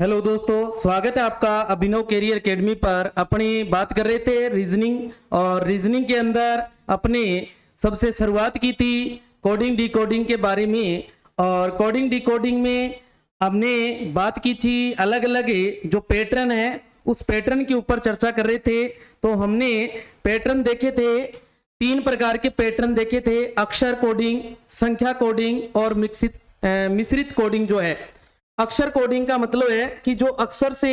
Hello दोस्तों, स्वागत है आपका अभिनव कैरियर एकेडमी पर। अपनी बात कर रहे थे रीजनिंग, और रीजनिंग के अंदर अपने सबसे शुरुआत की थी कोडिंग डिकोडिंग के बारे में। और कोडिंग डिकोडिंग में हमने बात की थी अलग अलग जो पैटर्न है उस पैटर्न के ऊपर चर्चा कर रहे थे। तो हमने पैटर्न देखे थे, 3 प्रकार के पैटर्न देखे थे: अक्षर कोडिंग, संख्या कोडिंग और मिश्रित कोडिंग। जो है अक्षर कोडिंग का मतलब है कि जो अक्षर से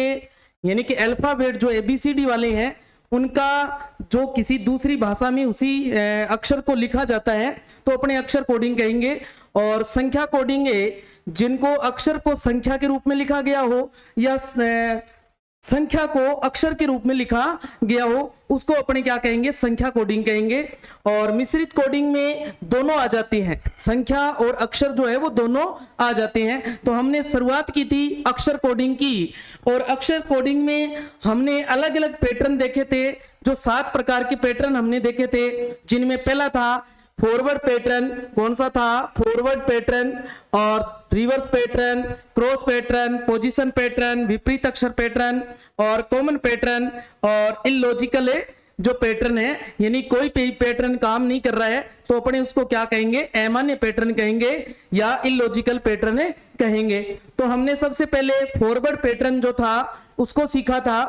यानी कि अल्फाबेट जो ABCD वाले हैं उनका जो किसी दूसरी भाषा में उसी अक्षर को लिखा जाता है तो अपने अक्षर कोडिंग कहेंगे। और संख्या कोडिंग है जिनको अक्षर को संख्या के रूप में लिखा गया हो या संख्या को अक्षर के रूप में लिखा गया हो उसको अपने क्या कहेंगे, संख्या कोडिंग कहेंगे। और मिश्रित कोडिंग में दोनों आ जाती हैं, संख्या और अक्षर जो है वो दोनों आ जाते हैं। तो हमने शुरुआत की थी अक्षर कोडिंग की, और अक्षर कोडिंग में हमने अलग अलग पैटर्न देखे थे। जो 7 प्रकार के पैटर्न हमने देखे थे, जिनमें पहला था फॉरवर्ड पैटर्न। कौन सा था? Forward pattern. और reverse pattern, cross pattern, position pattern, विपरीत अक्षर पैटर्न और कॉमन पैटर्न और इलॉजिकल जो पैटर्न है, यानी कोई भी पैटर्न काम नहीं कर रहा है तो अपने उसको क्या कहेंगे, अमान्य पैटर्न कहेंगे या इलॉजिकल पैटर्न कहेंगे। तो हमने सबसे पहले फॉरवर्ड पैटर्न जो था उसको सीखा था।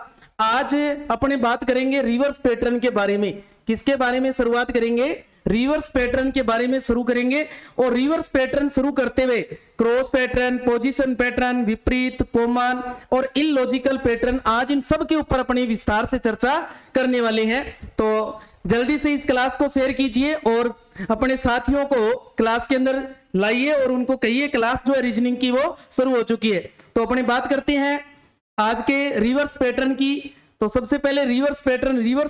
आज अपने बात करेंगे रिवर्स पैटर्न के बारे में। किसके बारे में शुरुआत करेंगे? रिवर्स पैटर्न के बारे में शुरू करेंगे। और रिवर्स पैटर्न शुरू करते हुए क्रॉस पैटर्न, पोजीशन पैटर्न, विपरीत, कॉमन और इलॉजिकल पैटर्न, आज इन सब के ऊपर अपने विस्तार से चर्चा करने वाले हैं। तो जल्दी से इस क्लास को शेयर कीजिए और अपने साथियों को क्लास के अंदर लाइए और उनको कहिए क्लास जो है रीजनिंग की वो शुरू हो चुकी है। तो अपने बात करते हैं आज के रिवर्स पैटर्न की। तो सबसे पहले रिवर्स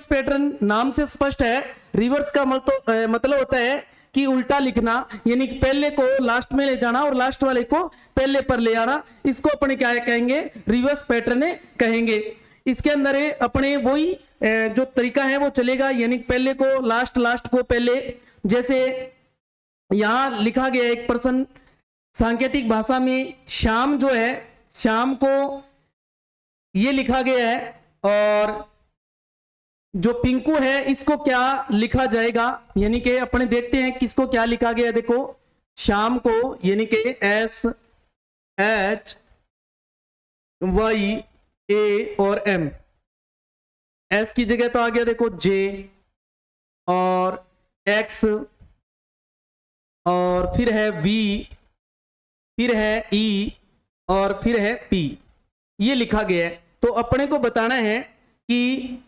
पैटर्न नाम से स्पष्ट है। रिवर्स का मतलब होता है कि उल्टा लिखना, यानी कि पहले को लास्ट में ले जाना और लास्ट वाले को पहले पर ले आना। इसको अपने क्या कहेंगे? रिवर्स पैटर्न कहेंगे। इसके अंदर अपने वही जो तरीका है वो चलेगा, यानी पहले को लास्ट, लास्ट को पहले। जैसे यहां लिखा गया एक प्रश्न सांकेतिक भाषा में, शाम जो है, शाम को ये लिखा गया है, और जो पिंकू है इसको क्या लिखा जाएगा, यानी कि अपने देखते हैं किसको क्या लिखा गया। देखो शाम को यानी कि SHYA और M, S की जगह तो आ गया देखो J और X, और फिर है V, फिर है E और फिर है P, ये लिखा गया है। तो अपने को बताना है कि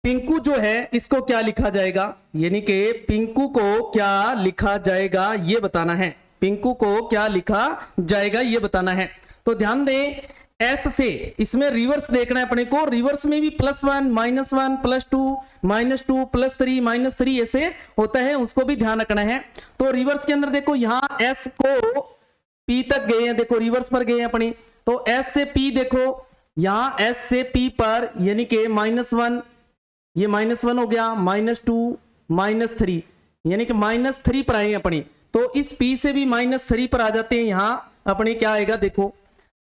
पिंकू जो है इसको क्या लिखा जाएगा, यानी कि पिंकू को क्या लिखा जाएगा ये बताना है। पिंकू को क्या लिखा जाएगा ये बताना है। तो ध्यान दें, S से इसमें रिवर्स देखना है अपने को। रिवर्स में भी +1, -1, +2, -2, +3, -3 ऐसे होता है, उसको भी ध्यान रखना है। तो रिवर्स के अंदर देखो यहाँ S को P तक गए हैं, देखो रिवर्स पर गए हैं अपनी। तो S से P देखो, यहां S से P पर यानी कि -1, ये -1 हो गया, -2, -3, यानी कि -3 पर आए अपनी। तो इस P से भी -3 पर आ जाते हैं। यहां अपने क्या आएगा देखो,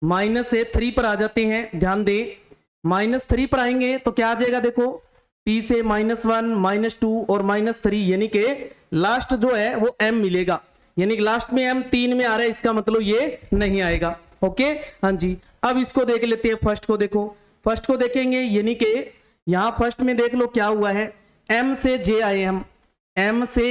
-3 पर आ जाते हैं। ध्यान दे, -3 पर आएंगे तो क्या आ जाएगा देखो, P से -1, -2 और -3, यानी कि लास्ट जो है वो M मिलेगा। यानी कि लास्ट में M 3 में आ रहा है, इसका मतलब ये नहीं आएगा। ओके, हाँ जी। अब इसको देख लेते हैं, फर्स्ट को देखो। फर्स्ट को देखेंगे यानी कि यहां फर्स्ट में देख लो क्या हुआ है, M से J आए हम, M से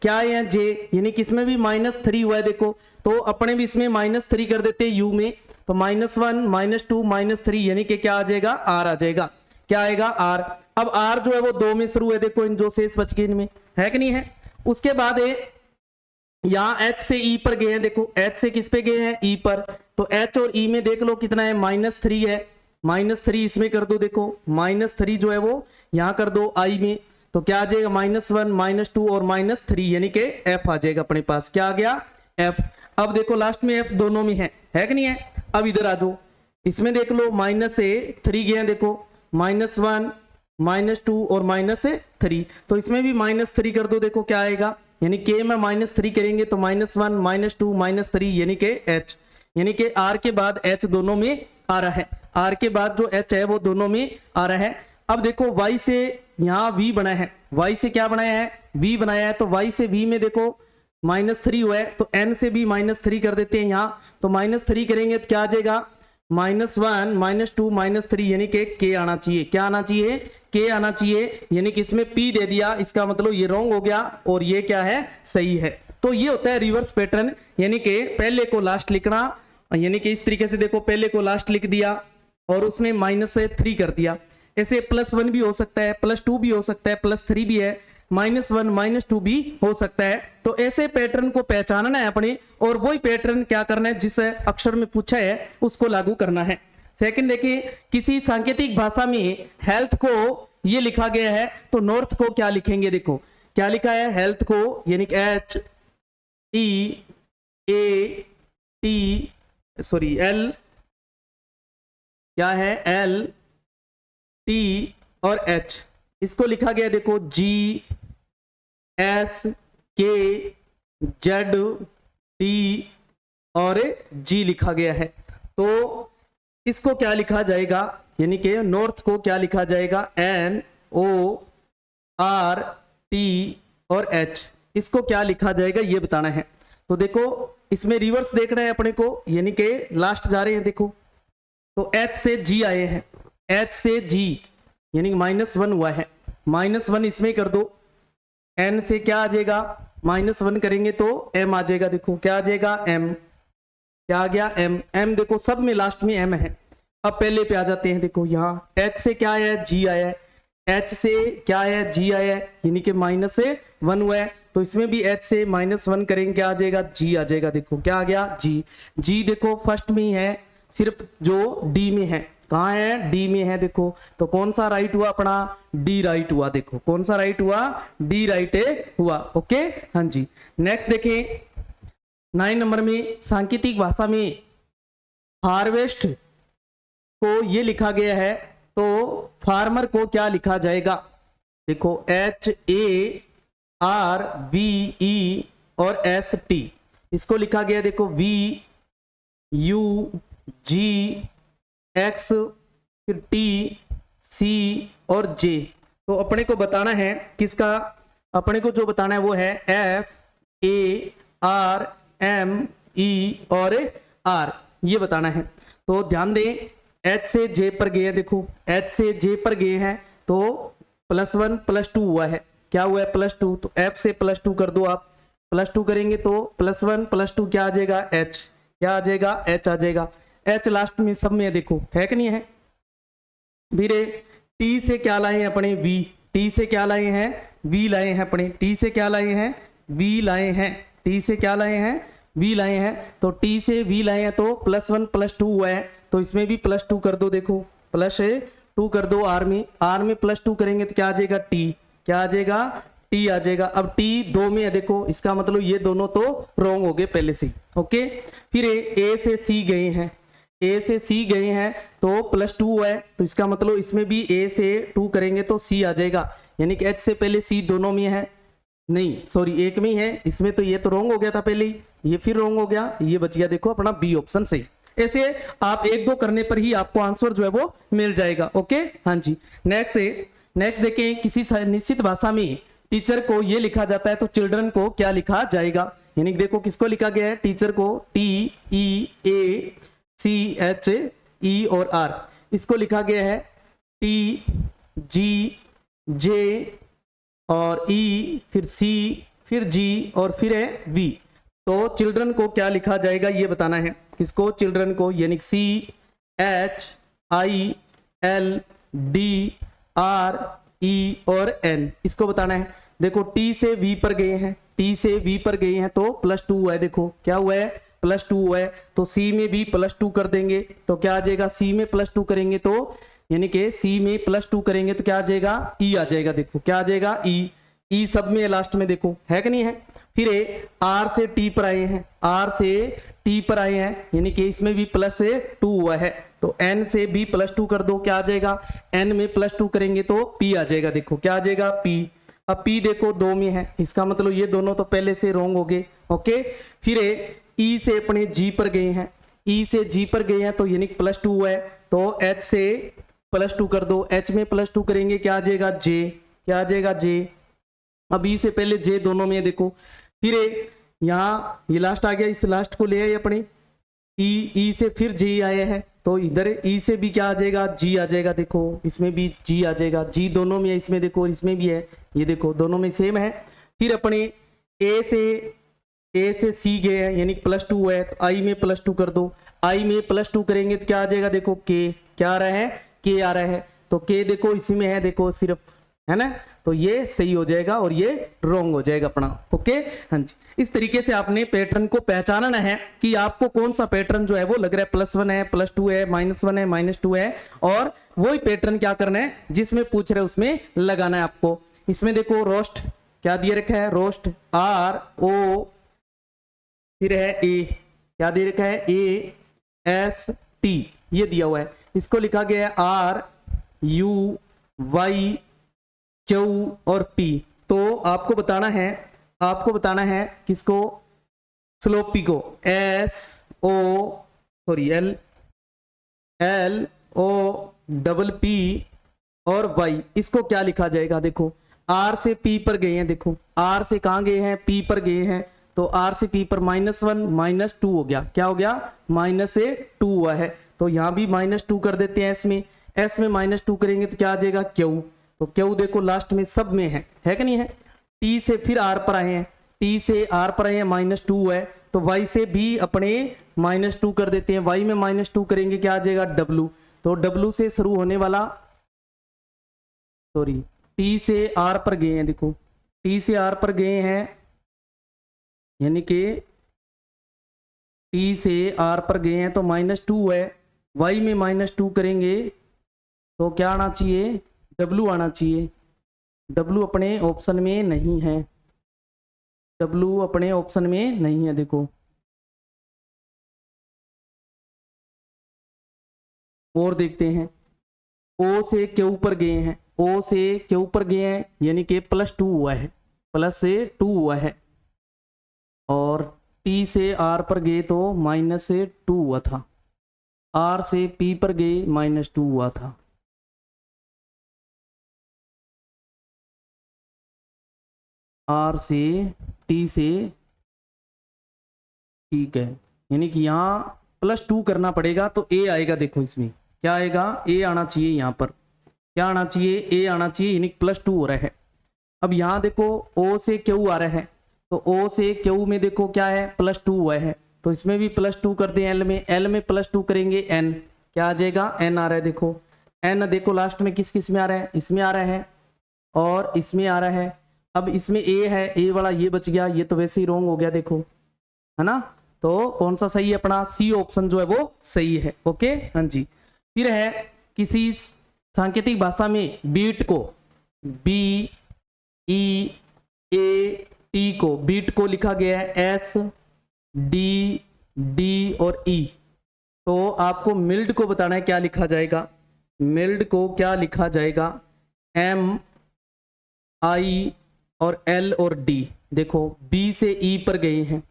क्या आए हैं J, यानी कि इसमें भी -3 हुआ है देखो। तो अपने भी इसमें -3 कर देते हैं U में। तो -1, -2, -3 यानी कि क्या आ जाएगा, R आ जाएगा। क्या आएगा? R। अब R जो है वो 2 में शुरू है, देखो इन जो शेष बच गए इनमें, है कि नहीं है। उसके बाद यहां H से E पर गए हैं, देखो H से किस पे गए हैं, E पर। तो H और E में देख लो कितना है, -3 है। -3 इसमें कर दो, देखो -3 जो है वो यहां कर दो I में। तो क्या आ जाएगा, -1, -2 और -3, यानी कि F आ जाएगा अपने पास। क्या आ गया? F। अब देखो लास्ट में F दोनों में है कि नहीं है। अब इधर आ जाओ, इसमें देख लो -3 गए हैं, देखो -1, -2 और -3। तो इसमें भी -3 कर दो, देखो क्या आएगा, यानी K में -3 करेंगे तो -1, -2, -3 यानी कि H, यानी कि R के बाद H दोनों में आ रहा है, आर के बाद जो एच है वो दोनों में आ रहा है। अब देखो y से यहाँ v बना है, y से क्या बनाया है, v बनाया है, तो y से v में देखो -3 हुआ है, तो n से भी -3 कर देते हैं यहाँ, तो -3 करेंगे तो क्या आ जाएगा, -1 -2 -3, यानी कि k आना चाहिए, क्या आना चाहिए, k आना चाहिए, यानी कि इसमें p दे दिया, इसका मतलब ये रॉन्ग हो गया और ये क्या है, सही है। तो ये होता है रिवर्स पैटर्न, यानी कि पहले को लास्ट लिखना, यानी कि इस तरीके से देखो पहले को लास्ट लिख दिया और उसमें -3 कर दिया। ऐसे +1 भी हो सकता है, +2 भी हो सकता है, +3 भी है, -1 -2 भी हो सकता है। तो ऐसे पैटर्न को पहचानना है अपने, और वही पैटर्न क्या करना है, जिस अक्षर में पूछा है उसको लागू करना है। सेकंड देखिए, किसी सांकेतिक भाषा में हेल्थ को ये लिखा गया है, तो नॉर्थ को क्या लिखेंगे, देखो क्या लिखा है, हेल्थ को यानी कि L क्या है, LT और H, इसको लिखा गया देखो GSKZD और G लिखा गया है। तो इसको क्या लिखा जाएगा, यानी कि नॉर्थ को क्या लिखा जाएगा, NORT और H, इसको क्या लिखा जाएगा ये बताना है। तो देखो इसमें रिवर्स देखना है अपने को, यानी कि लास्ट जा रहे हैं, देखो तो H से G आए हैं, H से G यानी कि -1 हुआ है, -1 इसमें कर दो, N से क्या आ जाएगा, -1 करेंगे तो M आ जाएगा, देखो क्या आ जाएगा, M, क्या आ गया, M देखो सब में लास्ट में M है। अब पहले पे आ जाते हैं, देखो यहाँ H से क्या आया है, G आया है, H से क्या आया है, G आया है, यानी कि -1 हुआ है, तो इसमें भी H से -1 करेंगे क्या आ जाएगा, G आ जाएगा, देखो क्या आ गया, G देखो फर्स्ट में ही है, सिर्फ जो D में है, कहाँ है, D में है, देखो तो कौन सा राइट हुआ अपना, D राइट हुआ, देखो कौन सा राइट हुआ, D राइट हुआ, ओके हाँ जी। नेक्स्ट देखें 9 नंबर में, सांकेतिक भाषा में हार्वेस्ट को ये लिखा गया है, तो फार्मर को क्या लिखा जाएगा, देखो HARVE और ST, इसको लिखा गया देखो VUGX फिर TC और J। तो अपने को बताना है किसका, अपने को जो बताना है वो है FARME और R, ये बताना है। तो ध्यान दें H से J पर गए हैं, देखो H से J पर गए हैं तो +1 +2 हुआ है, क्या हुआ है, +2, तो F से +2 कर दो आप, +2 करेंगे तो +1 +2 क्या आ जाएगा, H, क्या आ जाएगा, H आ जाएगा, H लास्ट में सब में है, देखो है कि नहीं है। फिर T से क्या लाए हैं अपने, V, T से क्या लाए हैं, V लाए हैं अपने, T से क्या लाए हैं, V लाए हैं, T से क्या लाए हैं, V लाए हैं, तो T से V लाए हैं तो +1 +2 हुआ है, तो इसमें भी +2 कर दो, देखो +2 कर दो, R में +2 करेंगे तो क्या आ जाएगा, T, क्या आ जाएगा, T आ जाएगा। अब T 2 में है, देखो इसका मतलब ये दोनों तो रॉन्ग हो गए पहले से, ओके। फिर A से C गए हैं, A से C गए हैं तो +2 है, तो इसका मतलब इसमें भी A से 2 करेंगे तो C आ जाएगा, यानी कि H से पहले C दोनों में है, नहीं सॉरी एक में ही है, इसमें तो ये तो रॉन्ग हो गया था पहले ही, ये फिर रॉन्ग हो गया, ये बच गया देखो अपना B ऑप्शन सही। ऐसे आप 1-2 करने पर ही आपको आंसर जो है वो मिल जाएगा, ओके हाँ जी। नेक्स्ट देखें, किसी निश्चित भाषा में टीचर को ये लिखा जाता है तो चिल्ड्रन को क्या लिखा जाएगा, यानी देखो किसको लिखा गया है, टीचर को TEACHE और R, इसको लिखा गया है TGJ और E फिर C फिर G और फिर है V। तो चिल्ड्रन को क्या लिखा जाएगा ये बताना है, किसको, चिल्ड्रन को, यानी CHILDRE और N, इसको बताना है। देखो T से V पर गए हैं, T से V पर गए हैं तो +2 हुआ है, देखो क्या हुआ है, +2 हुआ है, तो C में भी +2 कर देंगे तो क्या आ जाएगा, C में +2 करेंगे तो यानी कि C में +2 करेंगे तो क्या आ जाएगा, E आ जाएगा, देखो क्या आ जाएगा, E सब में लास्ट में, देखो है कि नहीं है। फिर R से T पर आए हैं, R से T पर आए हैं, यानी कि इसमें भी +2 हुआ है, तो N से भी +2 कर दो, क्या आ जाएगा, N में +2 करेंगे तो P आ जाएगा, देखो क्या आ जाएगा, P। अब P देखो 2 में है, इसका मतलब ये दोनों तो पहले से रॉन्ग हो गए, ओके। फिर E से अपने G पर गए हैं, ई से जी पर गए हैं तो यानी +2 हुआ है, तो एच से +2 कर दो, एच में +2 करेंगे क्या आ जाएगा जे, क्या आ जाएगा जे। अब ई से पहले जे दोनों में देखो, फिर यहाँ ये लास्ट आ गया, इस लास्ट को ले आए अपने, ई से फिर जी आया है, तो इधर ई से भी क्या आ जाएगा जी आ जाएगा, देखो इसमें भी जी आ जाएगा, जी दोनों में है, इसमें देखो इसमें भी है, ये देखो दोनों में सेम है। फिर अपने ए से सी गए हैं यानी +2 है, तो आई में +2 कर दो, आई में +2 करेंगे तो क्या आ जाएगा, देखो के, क्या आ रहा है के आ रहा है, तो के देखो इसी में है, देखो सिर्फ, है ना, तो ये सही हो जाएगा और ये रॉन्ग हो जाएगा अपना। ओके हाँ जी, इस तरीके से आपने पैटर्न को पहचानना है कि आपको कौन सा पैटर्न जो है वो लग रहा है, +1 है, +2 है, -1 है, -2 है, और वही पैटर्न क्या करना है जिसमें पूछ रहे उसमें लगाना है आपको। इसमें देखो रोस्ट क्या दिए रखा है, रोस्ट RO, फिर है ए, क्या दे रखा है AST, ये दिया हुआ है, इसको लिखा गया है RUY Q और P। तो आपको बताना है किसको, स्लोपी को, LOP और Y, इसको क्या लिखा जाएगा, देखो R से P पर गए हैं, देखो R से कहां गए हैं, P पर गए हैं, तो R से P पर -1 -2 हो गया, क्या हो गया -2 हुआ है, तो यहां भी -2 कर देते हैं, S में -2 करेंगे तो क्या आ जाएगा Q, तो Q देखो लास्ट में सब में है कि नहीं है। T से फिर R पर आए हैं, T से R पर आए हैं, -2 है, तो Y से भी अपने -2 कर देते हैं, Y में -2 करेंगे क्या आ जाएगा W, तो W से शुरू होने वाला, सॉरी T से R पर गए हैं, देखो T से R पर गए हैं यानी कि T से R पर गए हैं तो -2 है, Y में -2 करेंगे तो क्या आना चाहिए, W आना चाहिए, W अपने ऑप्शन में नहीं है, W अपने ऑप्शन में नहीं है, देखो और देखते हैं, O से Q पर गए हैं, O से Q पर गए हैं यानी कि +2 हुआ है, +2 हुआ है, और T से R पर गए तो -2 हुआ था, R से P पर गए -2 हुआ था, R से T से, ठीक है, यानी कि यहाँ +2 करना पड़ेगा तो A आएगा, देखो इसमें क्या आएगा, A आना चाहिए, यहाँ पर क्या आना चाहिए, A आना चाहिए, यानी +2 हो रहा है। अब यहाँ देखो O से Q आ रहा है, तो O से Q में देखो क्या है, +2 हुआ है, तो इसमें भी +2 कर दें, L में +2 करेंगे N, क्या आ जाएगा N आ रहा है, देखो N देखो लास्ट में किस किस में आ रहा है, इसमें आ रहा है और इसमें आ रहा है। अब इसमें A है, A वाला ये बच गया, ये तो वैसे ही रॉन्ग हो गया, देखो है ना, तो कौन सा सही है अपना, सी ऑप्शन जो है वो सही है। ओके हाँ जी, फिर है किसी सांकेतिक भाषा में बीट को, BEAT को, बीट को लिखा गया है SDD और E, तो आपको मिल्ड को बताना है क्या लिखा जाएगा, मिल्ड को क्या लिखा जाएगा, MI और L और D। देखो B से E पर गए हैं,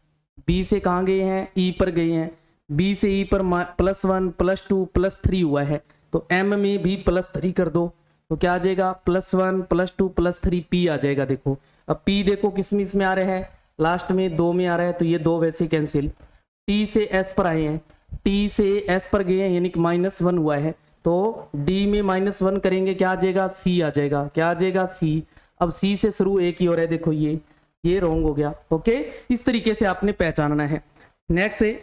B से कहाँ गए हैं, E पर गए हैं, B से E पर +1 +2 +3 हुआ है, तो M में भी +3 कर दो, तो क्या आ जाएगा +1 +2 +3 P आ जाएगा। देखो अब P देखो किस में इसमें आ रहा है, लास्ट में 2 में आ रहा है, तो ये 2 वैसे कैंसिल। T से S पर आए हैं, T से S पर गए हैं यानी कि -1 हुआ है, तो D में -1 करेंगे क्या आ जाएगा, C आ जाएगा, क्या आ जाएगा C। अब C से शुरू एक ही हो रहा है, देखो ये रॉन्ग हो गया। ओके, इस तरीके से आपने पहचानना है। नेक्स्ट है,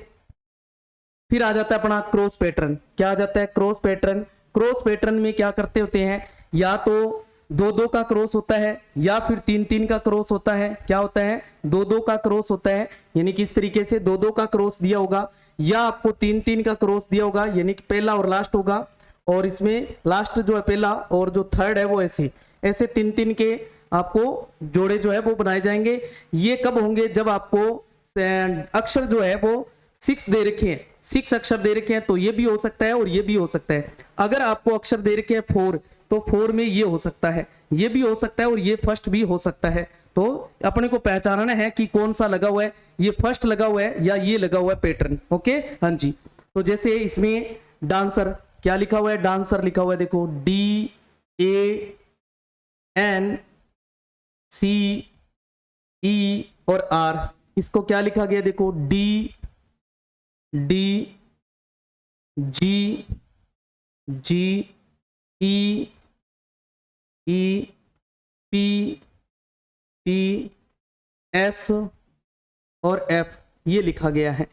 फिर आ जाता है अपना क्रॉस पैटर्न। क्या आ जाता है, क्रॉस पैटर्न। क्रॉस पैटर्न में क्या करते होते हैं, या तो 2-2 का क्रॉस होता है या फिर 3-3 का क्रॉस होता है। क्या होता है, 2-2 का क्रॉस होता है, यानी कि इस तरीके से 2-2 का क्रॉस दिया होगा, या आपको 3-3 का क्रॉस दिया होगा, यानी कि पहला और लास्ट होगा, और इसमें लास्ट जो है पहला और जो थर्ड है वो ऐसे 3-3 के आपको जोड़े जो है वो बनाए जाएंगे। ये कब होंगे, जब आपको अक्षर जो है वो 6 दे रखे हैं, 6 अक्षर दे रखे हैं, तो ये भी हो सकता है और ये भी हो सकता है। अगर आपको अक्षर दे रखे हैं 4, तो 4 में ये हो सकता है, ये भी हो सकता है और ये फर्स्ट भी हो सकता है। तो अपने को पहचानना है कि कौन सा लगा हुआ है, ये फर्स्ट लगा हुआ है या ये लगा हुआ है पैटर्न। ओके हाँ जी, तो जैसे इसमें डांसर क्या लिखा हुआ है, डांसर लिखा हुआ है, देखो DANCE और R, इसको क्या लिखा गया, देखो DDGGP PS और F, ये लिखा गया है,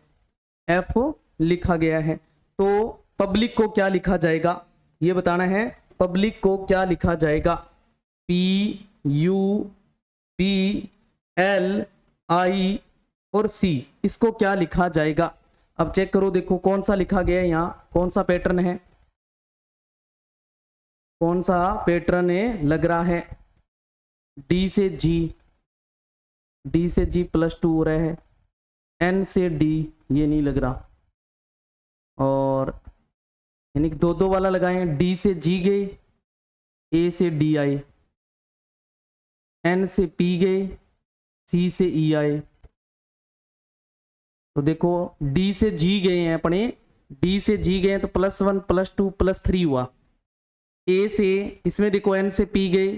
F लिखा गया है। तो पब्लिक को क्या लिखा जाएगा ये बताना है, पब्लिक को क्या लिखा जाएगा, PUBLI और C, इसको क्या लिखा जाएगा। अब चेक करो, देखो कौन सा लिखा गया है यहाँ, कौन सा पैटर्न है, कौन सा पैटर्न है लग रहा है, D से G +2 हो रहा है, N से D ये नहीं लग रहा, और यानी कि दो वाला लगाए, D से G गए, A से D आए, N से P गए, C से E आए। तो देखो D से G गए हैं अपने, D से G गए तो +1 +2 +3 हुआ। A से इसमें देखो N से P गए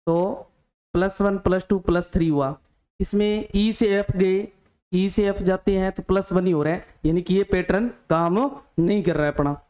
तो +1 +2 +3 हुआ। इसमें E से F गए, E से F जाते हैं तो +1 ही हो रहा है, यानी कि ये पैटर्न काम नहीं कर रहा है अपना।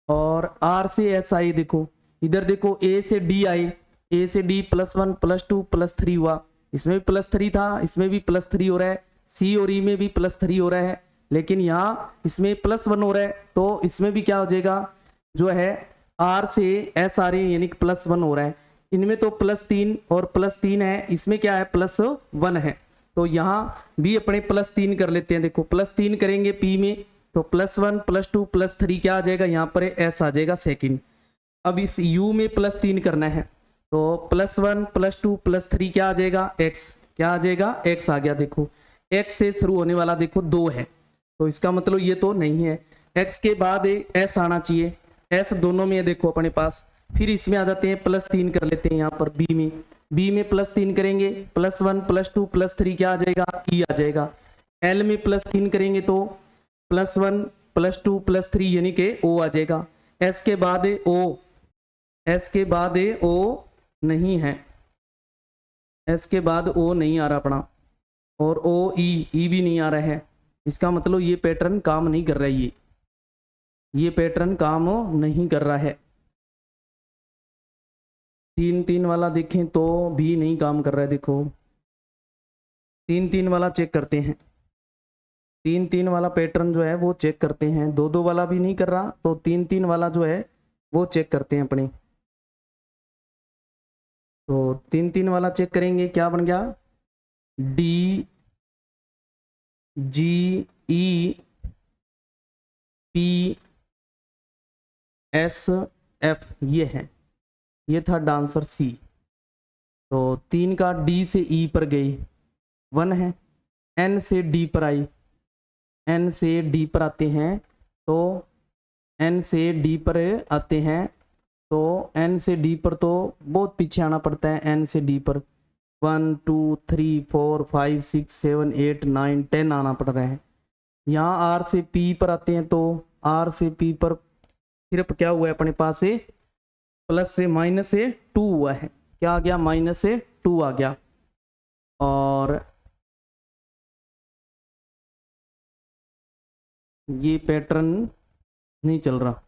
और R से S आई, देखो इधर देखो A से D आई, A से D +1 +2 +3 हुआ, इसमें भी +3 था, इसमें भी +3 हो रहा है, C और E में भी +3 हो रहा है, लेकिन यहाँ इसमें +1 हो रहा है, तो इसमें भी क्या हो जाएगा, जो है R से S आ रही है, यानी कि +1 हो रहा है। इनमें तो +3 और +3 है, इसमें क्या है +1 है, तो यहाँ भी अपने +3 कर लेते हैं। देखो +3 करेंगे P में तो +1 +2 +3 क्या आ जाएगा, यहाँ पर S आ जाएगा सेकंड। अब इस U में +3 करना है तो +1 +2 +3 क्या आ जाएगा, X, क्या आ जाएगा, X आ गया। देखो X से शुरू होने वाला देखो 2 है, तो इसका मतलब ये तो नहीं है, X के बाद S आना चाहिए, S दोनों में है देखो अपने पास। फिर इसमें आ जाते हैं +3 कर लेते हैं यहाँ पर B में +3 करेंगे, +1 +2 +3 क्या आ जाएगा, E आ जाएगा। L में +3 करेंगे तो +1 +2 +3 यानी कि O आ जाएगा। S के बाद O, S के बाद O नहीं है, S के बाद O नहीं आ रहा अपना, और E भी नहीं आ रहा है, इसका मतलब ये पैटर्न काम नहीं कर रहा है, ये पैटर्न काम नहीं कर रहा है। 3-3 वाला देखें तो भी नहीं काम कर रहा है, देखो 3-3 वाला चेक करते हैं, 3-3 वाला पैटर्न जो है वो चेक करते हैं, 2-2 वाला भी नहीं कर रहा, तो 3-3 वाला जो है वो चेक करते हैं अपने। तो 3-3 वाला चेक करेंगे, क्या बन गया, DGEPSF ये है, ये था डांसर C। तो 3 का D से E पर गई 1 है, N से D पर आई, N से D पर आते हैं, तो N से D पर आते हैं, तो N से D पर तो बहुत पीछे आना पड़ता है, N से D पर 1 2 3 4 5 6 7 8 9 10 आना पड़ रहा है। यहाँ R से P पर आते हैं, तो R से P पर सिर्फ क्या हुआ है अपने पास से प्लस से माइनस से 2 हुआ है, क्या आ गया, -2 आ गया। और ये पैटर्न नहीं चल रहा,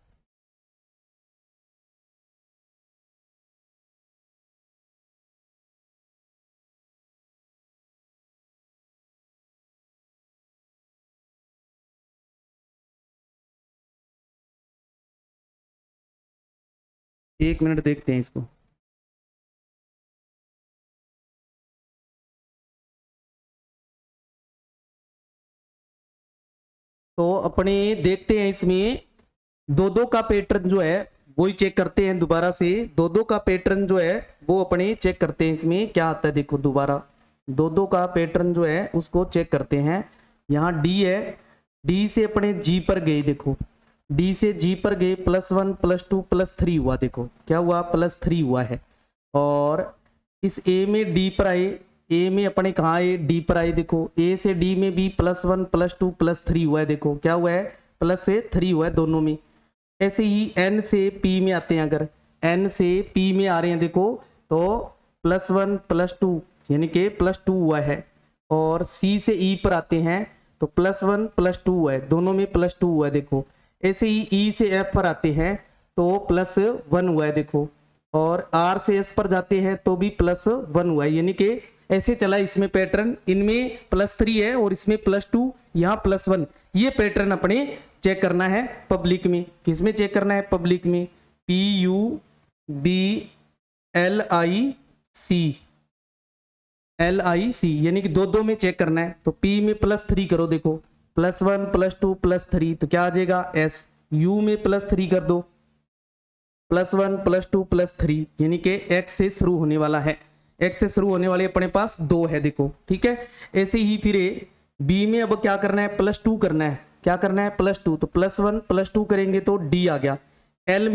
एक मिनट देखते हैं इसको। तो अपने देखते हैं इसमें 2-2 का पैटर्न जो है वही चेक करते हैं दोबारा से, 2-2 का पैटर्न जो है वो अपने चेक करते हैं, इसमें क्या आता है देखो, दोबारा 2-2 का पैटर्न जो है उसको चेक करते हैं। यहाँ D है, D से अपने G पर गए, देखो D से G पर गए, +1 +2 +3 हुआ, देखो क्या हुआ, +3 हुआ है। और इस A में D पर आए, A में अपने कहाँ आए, D पर आए, देखो A से D में भी +1 +2 +3 हुआ है, देखो क्या हुआ है, प्लस से 3 हुआ है दोनों में। ऐसे ही n से p में आते हैं, अगर n से p में आ रहे हैं देखो तो +1 +2 यानी कि +2 हुआ है। और c से e पर आते हैं तो +1 +2 हुआ है, दोनों में +2 हुआ है देखो। ऐसे ही e से f पर आते हैं तो +1 हुआ है देखो। और r से s पर जाते हैं तो भी +1 हुआ है, यानी कि ऐसे चला इसमें पैटर्न, इनमें +3 है और इसमें +2, यहाँ +1। ये पैटर्न अपने चेक करना है पब्लिक में। किसमें चेक करना है? पब्लिक में। PUBLIC यानी कि दो में चेक करना है। तो P में +3 करो, देखो +1 +2 +3 तो क्या आ जाएगा S। U में +3 कर दो, +1 +2 +3 यानी कि X से शुरू होने वाला है। X से शुरू होने वाले अपने पास 2 है देखो, ठीक है। ऐसे ही फिर B में अब क्या करना है? +2 करना है। क्या करना है? +2। तो +1 +2 करेंगे तो D आ गया। L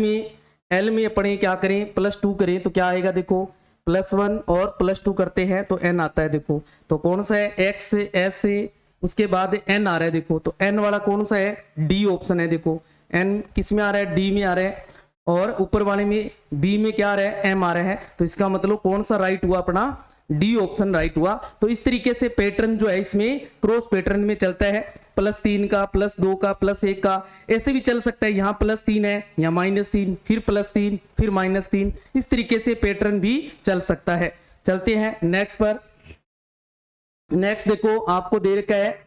में अपने क्या करें? +2 करें तो क्या आएगा? देखो +1 और +2 करते हैं तो N आता है देखो। तो कौन सा है? X S, उसके बाद N आ रहा है देखो। तो N वाला कौन सा है? D ऑप्शन है देखो। N किस में आ रहा है? D में आ रहा है। और ऊपर वाले में B में क्या आ रहा है? M आ रहा है। तो इसका मतलब कौन सा राइट हुआ? अपना D ऑप्शन राइट हुआ। तो इस तरीके से पैटर्न जो है इसमें क्रॉस पैटर्न में चलता है, +3 का, +2 का, +1 का, ऐसे भी चल सकता है। यहाँ +3 है, यहाँ -3, फिर +3, फिर -3, इस तरीके से पैटर्न भी चल सकता है। चलते हैं नेक्स्ट पर। नेक्स्ट देखो आपको दे रखा है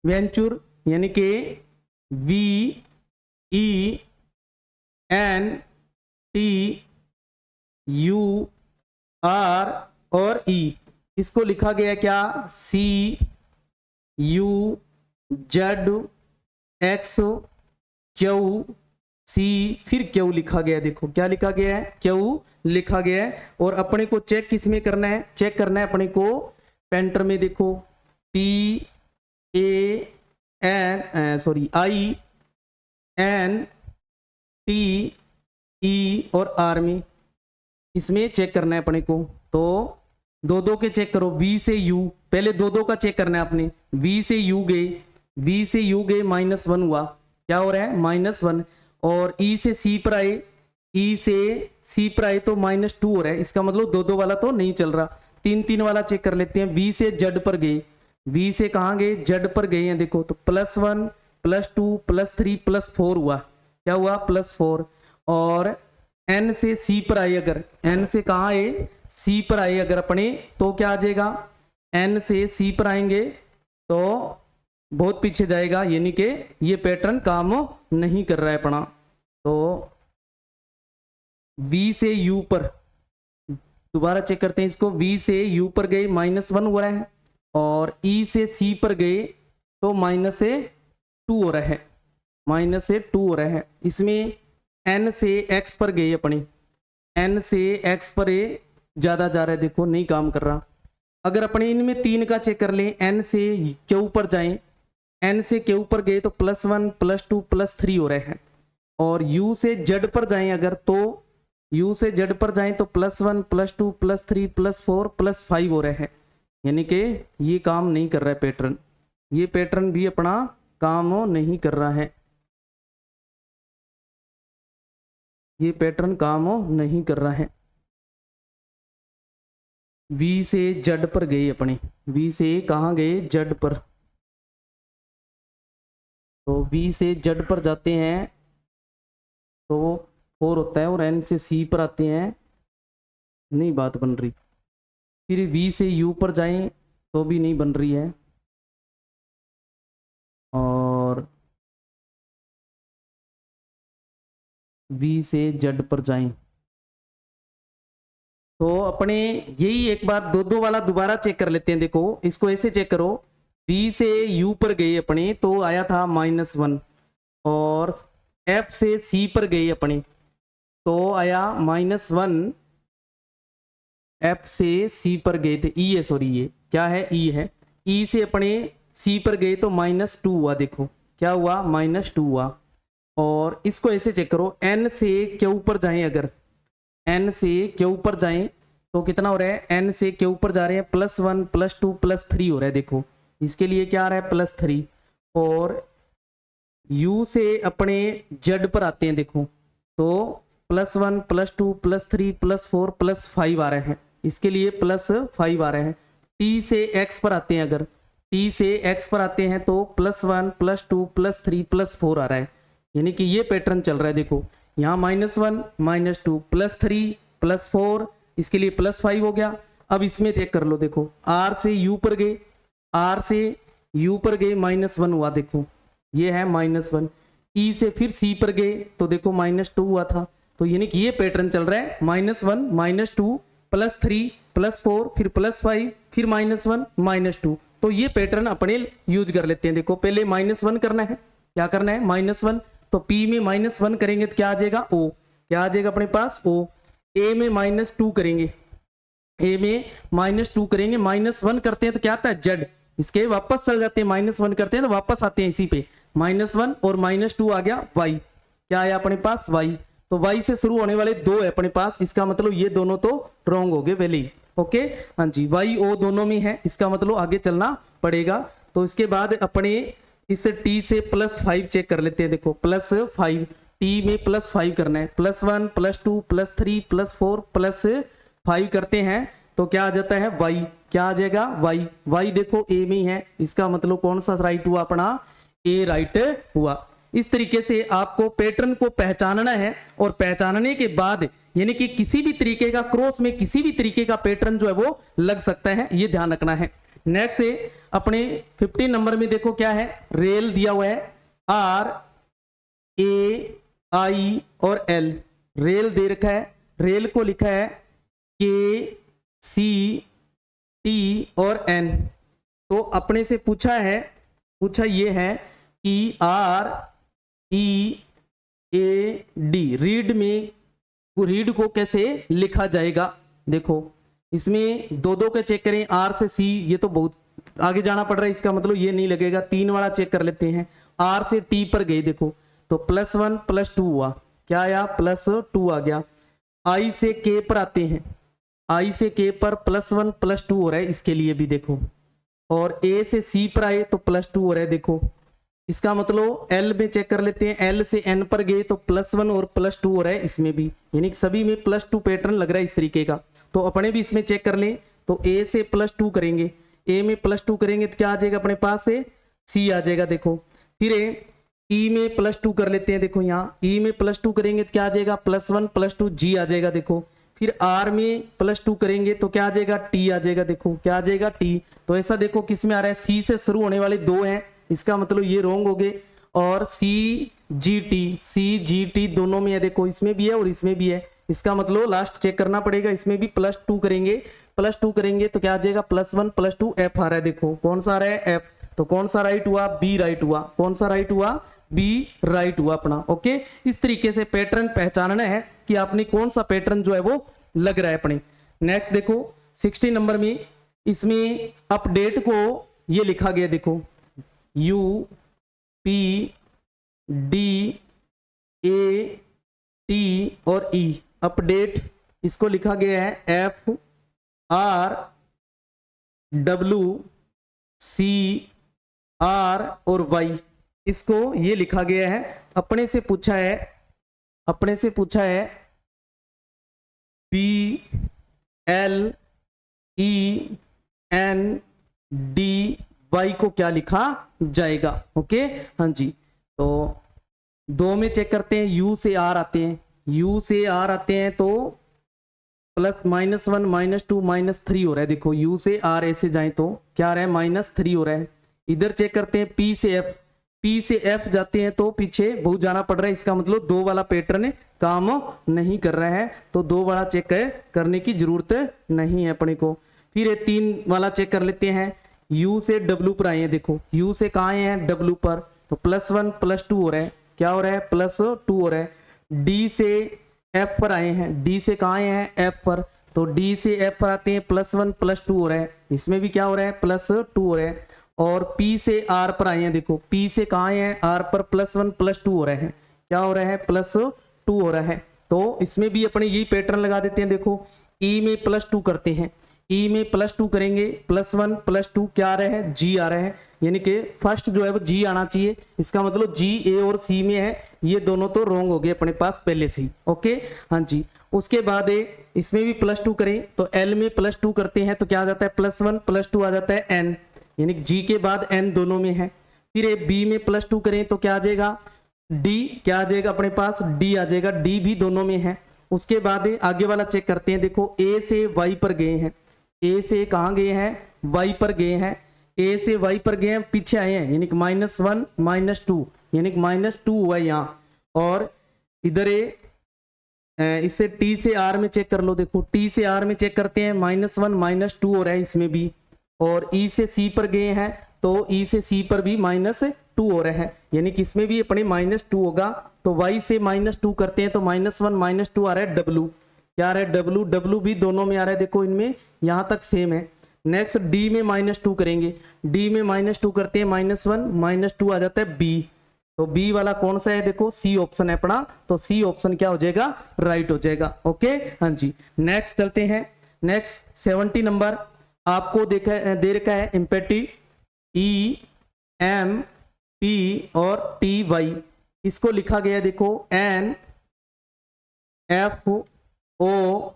वेंचर यानी कि VENTUR और E। इसको लिखा गया क्या? CUZXQC फिर Q लिखा गया है। देखो क्या लिखा गया है? Q लिखा गया है। और अपने को चेक किस में करना है? चेक करना है अपने को पेंटर में। देखो INTE और R में, इसमें चेक करना है अपने को। तो दो के चेक करो। V से U, पहले दो का चेक करना है अपने। V से U गए -1 हुआ। क्या हो रहा है? -1। और E से C पर आए, तो -2 हो रहा है। इसका मतलब दो वाला तो नहीं चल रहा, 3 वाला चेक कर लेते हैं। V से Z पर गए, V से कहाँ गए? Z पर गए हैं देखो। तो +1 +2 +3 +4 हुआ। क्या हुआ? +4। और N से C पर आए, अगर N से कहाँ आए? C पर आए अगर अपने, तो क्या आ जाएगा? N से C पर आएंगे तो बहुत पीछे जाएगा, यानी कि ये पैटर्न काम नहीं कर रहा है अपना। तो V से U पर दोबारा चेक करते हैं इसको। V से U पर गए -1 हो रहा है। और E से C पर गए तो -2 हो रहा है, -2 हो रहा है। इसमें N से X पर गए अपने, N से X पर ज्यादा जा रहा है देखो, नहीं काम कर रहा। अगर अपने इनमें 3 का चेक कर लें, N से Q पर जाएं, N से Q पर गए तो +1 +2 +3 हो रहा है। और U से Z पर जाएं अगर, तो U से Z पर जाएं तो +1 +2 +3 +4 +5 हो रहा है। यानी कि ये काम नहीं कर रहा है पैटर्न, ये पैटर्न भी अपना काम नहीं कर रहा है, ये पैटर्न काम नहीं कर रहा है। V से Z पर गए अपने, V से कहाँ गए? Z पर। तो V से Z पर जाते हैं तो 4 होता है। और N से C पर आते हैं, नहीं बात बन रही। फिर V से U पर जाएं तो भी नहीं बन रही है। और V से Z पर जाएं तो अपने यही एक बार दो वाला दोबारा चेक कर लेते हैं। देखो इसको ऐसे चेक करो। V से U पर गए अपने तो आया था -1। और F से C पर गए अपने तो आया -1। F से C पर गए थे, E है, सॉरी ये क्या है? E है। E से अपने C पर गए तो -2 हुआ। देखो क्या हुआ? -2 हुआ। और इसको ऐसे चेक करो, N से Q पर जाएं अगर, N से Q पर जाएं तो कितना हो रहा है? N से Q पर जा रहे हैं +1 +2 +3 हो रहा है। देखो इसके लिए क्या आ रहा है? +3। और U से अपने Z पर आते हैं देखो, तो +1 +2 +3 +4 +5 आ रहे हैं, इसके लिए +5 आ रहे हैं। T से X पर आते हैं, अगर T से X पर आते हैं तो +1 +2 +3 +4 आ रहा है, यानी कि ये पैटर्न चल रहा है। देखो यहाँ -1 -2 +3 +4, इसके लिए +5 हो गया। अब इसमें चेक कर लो, देखो R से U पर गए, R से U पर गए -1 हुआ, देखो ये है -1। E से फिर C पर गए तो देखो -2 हुआ था, तो यानी कि ये पैटर्न चल रहा है -1 -2 +3 +4 फिर +5 फिर -1 -2। तो ये पैटर्न अपने यूज कर लेते हैं। देखो पहले -1 करना है, क्या करना है -1, तो P में -1 करेंगे तो क्या आ जाएगा O, क्या आ जाएगा अपने पास O। A में -2 करेंगे, A में -2 करेंगे, -1 करते हैं तो क्या आता है Z, इसके वापस चल जाते हैं, -1 करते हैं तो वापस आते हैं इसी पे, -1 और -2 आ गया Y, क्या आया अपने पास Y। तो Y से शुरू होने वाले 2 है अपने पास, इसका मतलब ये दोनों तो रॉन्ग हो गए पहले ही। ओके हाँ जी, Y O दोनों में है, इसका मतलब आगे चलना पड़ेगा। तो इसके बाद अपने इस T से +5 चेक कर लेते हैं। देखो +5, T में +5 करना है, +1 +2 +3 +4 +5 करते हैं तो क्या आ जाता है Y, क्या आ जाएगा Y। Y देखो A में है, इसका मतलब कौन सा राइट हुआ अपना, A राइट हुआ। इस तरीके से आपको पैटर्न को पहचानना है, और पहचानने के बाद यानी कि किसी भी तरीके का क्रॉस में किसी भी तरीके का पैटर्न जो है वो लग सकता है, ये ध्यान रखना है। नेक्स्ट से अपने 15 नंबर में देखो क्या है, रेल दिया हुआ है R A I और L, रेल दे रखा है, रेल को लिखा है K C T और N। तो अपने से पूछा ये है कि R E A D read में, रीड को कैसे लिखा जाएगा। देखो इसमें दो के चेक करें, R से C, ये तो बहुत आगे जाना पड़ रहा है, इसका मतलब ये नहीं लगेगा। 3 वाला चेक कर लेते हैं, R से T पर गए, देखो तो +1 +2 हुआ, क्या आया +2 आ गया। I से K पर आते हैं, I से K पर +1 +2 हो रहा है, इसके लिए भी देखो, और A से C पर आए तो +2 हो रहा है। देखो इसका मतलब L में चेक कर लेते हैं, L से N पर गए तो +1 और +2 हो रहा है, इसमें भी, यानी सभी में +2 पैटर्न लग रहा है इस तरीके का। तो अपने भी इसमें चेक कर लें, तो A से +2 करेंगे, A में +2 करेंगे तो क्या आ जाएगा अपने पास से C आ जाएगा। देखो फिर E में +2 कर लेते हैं, देखो यहाँ E में +2 करेंगे तो क्या आ जाएगा +1 +2 G आ जाएगा। देखो फिर R में +2 करेंगे तो क्या आ जाएगा T आ जाएगा। देखो क्या आ जाएगा T। तो ऐसा देखो किस में आ रहा है, C से शुरू होने वाले 2 हैं, इसका मतलब ये रॉन्ग हो गए, और C G T दोनों में है, देखो इसमें भी है और इसमें भी है, इसका मतलब लास्ट चेक करना पड़ेगा, इसमें भी +2 करेंगे तो क्या आ जाएगा +1 +2 F आ रहा है। देखो कौन सा आ रहा है F, तो कौन सा राइट हुआ, B राइट हुआ। कौन सा राइट हुआ, B राइट हुआ अपना। ओके, इस तरीके से पैटर्न पहचानना है कि आपने कौन सा पैटर्न जो है वो लग रहा है अपने। नेक्स्ट देखो 60 नंबर में, इसमें अपडेट को ये लिखा गया, देखो U P D A T और E, अपडेट इसको लिखा गया है F R W C R और Y, इसको ये लिखा गया है। अपने से पूछा है B L E N D Y को क्या लिखा जाएगा। ओके हाँ जी, तो 2 में चेक करते हैं, U से R आते हैं, U से R आते हैं तो +1 -2 -3 हो रहा है। देखो U से R ऐसे जाए तो क्या आ रहा है -3 हो रहा है। इधर चेक करते हैं P से F जाते हैं तो पीछे बहुत जाना पड़ रहा है, इसका मतलब 2 वाला पैटर्न काम नहीं कर रहा है, तो 2 वाला चेक करने की जरूरत नहीं है अपने को। फिर 3 वाला चेक कर लेते हैं, U से W पर आए हैं, देखो U से कहाँ आए हैं W पर, तो +1 +2 हो रहा है, क्या हो रहा है +2 हो रहा है। D से F पर आए हैं, D से कहाँ आए हैं F पर, तो D से F पर आते हैं +1 +2 हो रहा है, इसमें भी क्या हो रहा है +2 हो रहा है। और P से R पर आए हैं, देखो P से कहाँ आए हैं R पर +1 +2 हो रहा है, क्या हो रहा है +2 हो रहा है। तो इसमें भी अपने यही पैटर्न लगा देते हैं। देखो E में +2 करते हैं, E में +2 करेंगे, +1 +2 क्या आ रहा है G आ रहा है, यानी कि फर्स्ट जो है वो जी आना चाहिए, इसका मतलब जी ए और सी में है, ये दोनों तो रॉन्ग हो गए अपने पास पहले से ही। ओके हाँ जी, उसके बाद इसमें भी +2 करें तो एल में +2 करते हैं तो क्या आ जाता है +1 +2 आ जाता है एन, यानी जी के बाद एन दोनों में है। फिर बी में +2 करें तो क्या आ जाएगा डी, क्या आ जाएगा अपने पास डी आ जाएगा, डी भी दोनों में है। उसके बाद आगे वाला चेक करते हैं, देखो ए से वाई पर गए हैं, ए से कहाँ गए हैं वाई पर गए हैं, ए से वाई पर गए हैं पीछे आए हैं, यानी कि -1 -2 यानी कि -2 हुआ यहाँ। और इधर इससे टी से आर में चेक कर लो, देखो टी से आर में चेक करते हैं -1 -2 हो रहा है इसमें भी। और ई से सी पर गए हैं तो ई से सी पर भी -2 हो रहा है, यानी कि इसमें भी अपने -2 होगा। तो y से -2 करते हैं तो -1 -2 आ रहा है डब्लू, क्या आ रहा है डब्लू, डब्लू भी दोनों में आ रहा है, देखो इनमें यहां तक सेम है। नेक्स्ट डी में -2 करेंगे, डी में -2 करते हैं -1 -2 आ जाता है बी, तो बी वाला कौन सा है देखो सी ऑप्शन है अपना, तो सी ऑप्शन क्या हो जाएगा राइट हो जाएगा। ओके हाँ जी, नेक्स्ट चलते हैं। नेक्स्ट 70 नंबर आपको दे रखा है एम्पेटी ई एम पी और टी वाई, इसको लिखा गया है देखो एन एफ ओ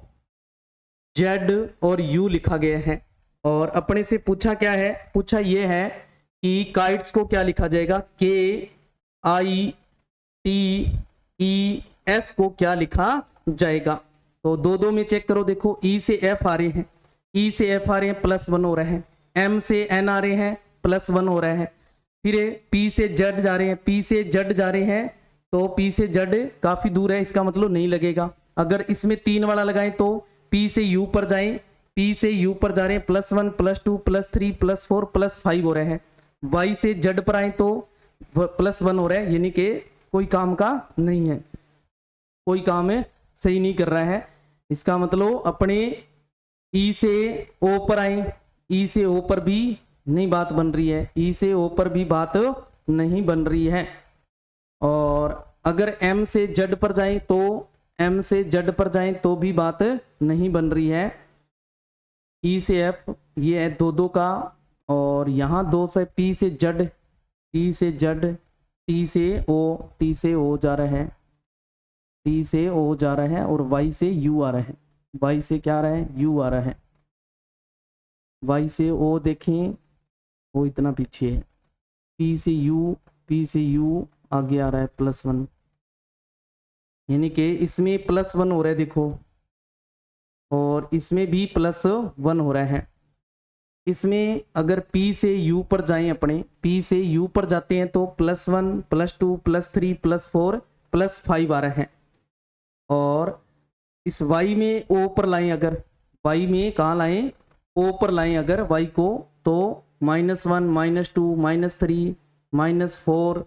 जेड और यू लिखा गया है। और अपने से पूछा क्या है, पूछा ये है कि काइट्स को क्या लिखा जाएगा, के आई टी ई एस को क्या लिखा जाएगा। तो दो में चेक करो, देखो ई से एफ आ रहे हैं, ई से एफ आ रहे हैं +1 हो रहे हैं, एम से एन आ रहे हैं +1 हो रहा है। फिर पी से जेड जा रहे हैं, पी से जेड जा रहे हैं तो पी से जेड काफी दूर है, इसका मतलब नहीं लगेगा। अगर इसमें 3 वाला लगाएं तो पी से यू पर जाएं, पी से यू पर जा रहे हैं +1 +2 +3 +4 +5 हो रहे हैं। वाई से जेड पर आए तो +1 हो रहा है, यानी कि कोई काम का नहीं है, कोई काम है सही नहीं कर रहा है। इसका मतलब अपने ई से ओ पर आए, ई से ओ पर भी नहीं बात बन रही है, ई से ओ पर भी बात नहीं बन रही है। और अगर एम से जेड पर जाएं तो एम से जेड पर जाएं तो भी बात नहीं बन रही है। ई से एफ ये है 2 का, और यहाँ 2 से पी से जेड, पी से जेड, टी से ओ, टी से ओ जा रहा है, टी से ओ जा रहा है, और वाई से यू आ रहा है, वाई से क्या आ रहा है यू आ रहा है। वाई से ओ देखें वो इतना पीछे है, पी से यू आगे आ रहा है +1, यानी कि इसमें +1 हो रहा है देखो, और इसमें भी +1 हो रहा है। इसमें अगर P से U पर जाएं, अपने P से U पर जाते हैं तो +1 +2 +3 +4 +5 आ रहा है। और इस Y में O पर लाएं, अगर Y में कहाँ लाएं O पर लाएं अगर Y को, तो -1 -2 -3 -4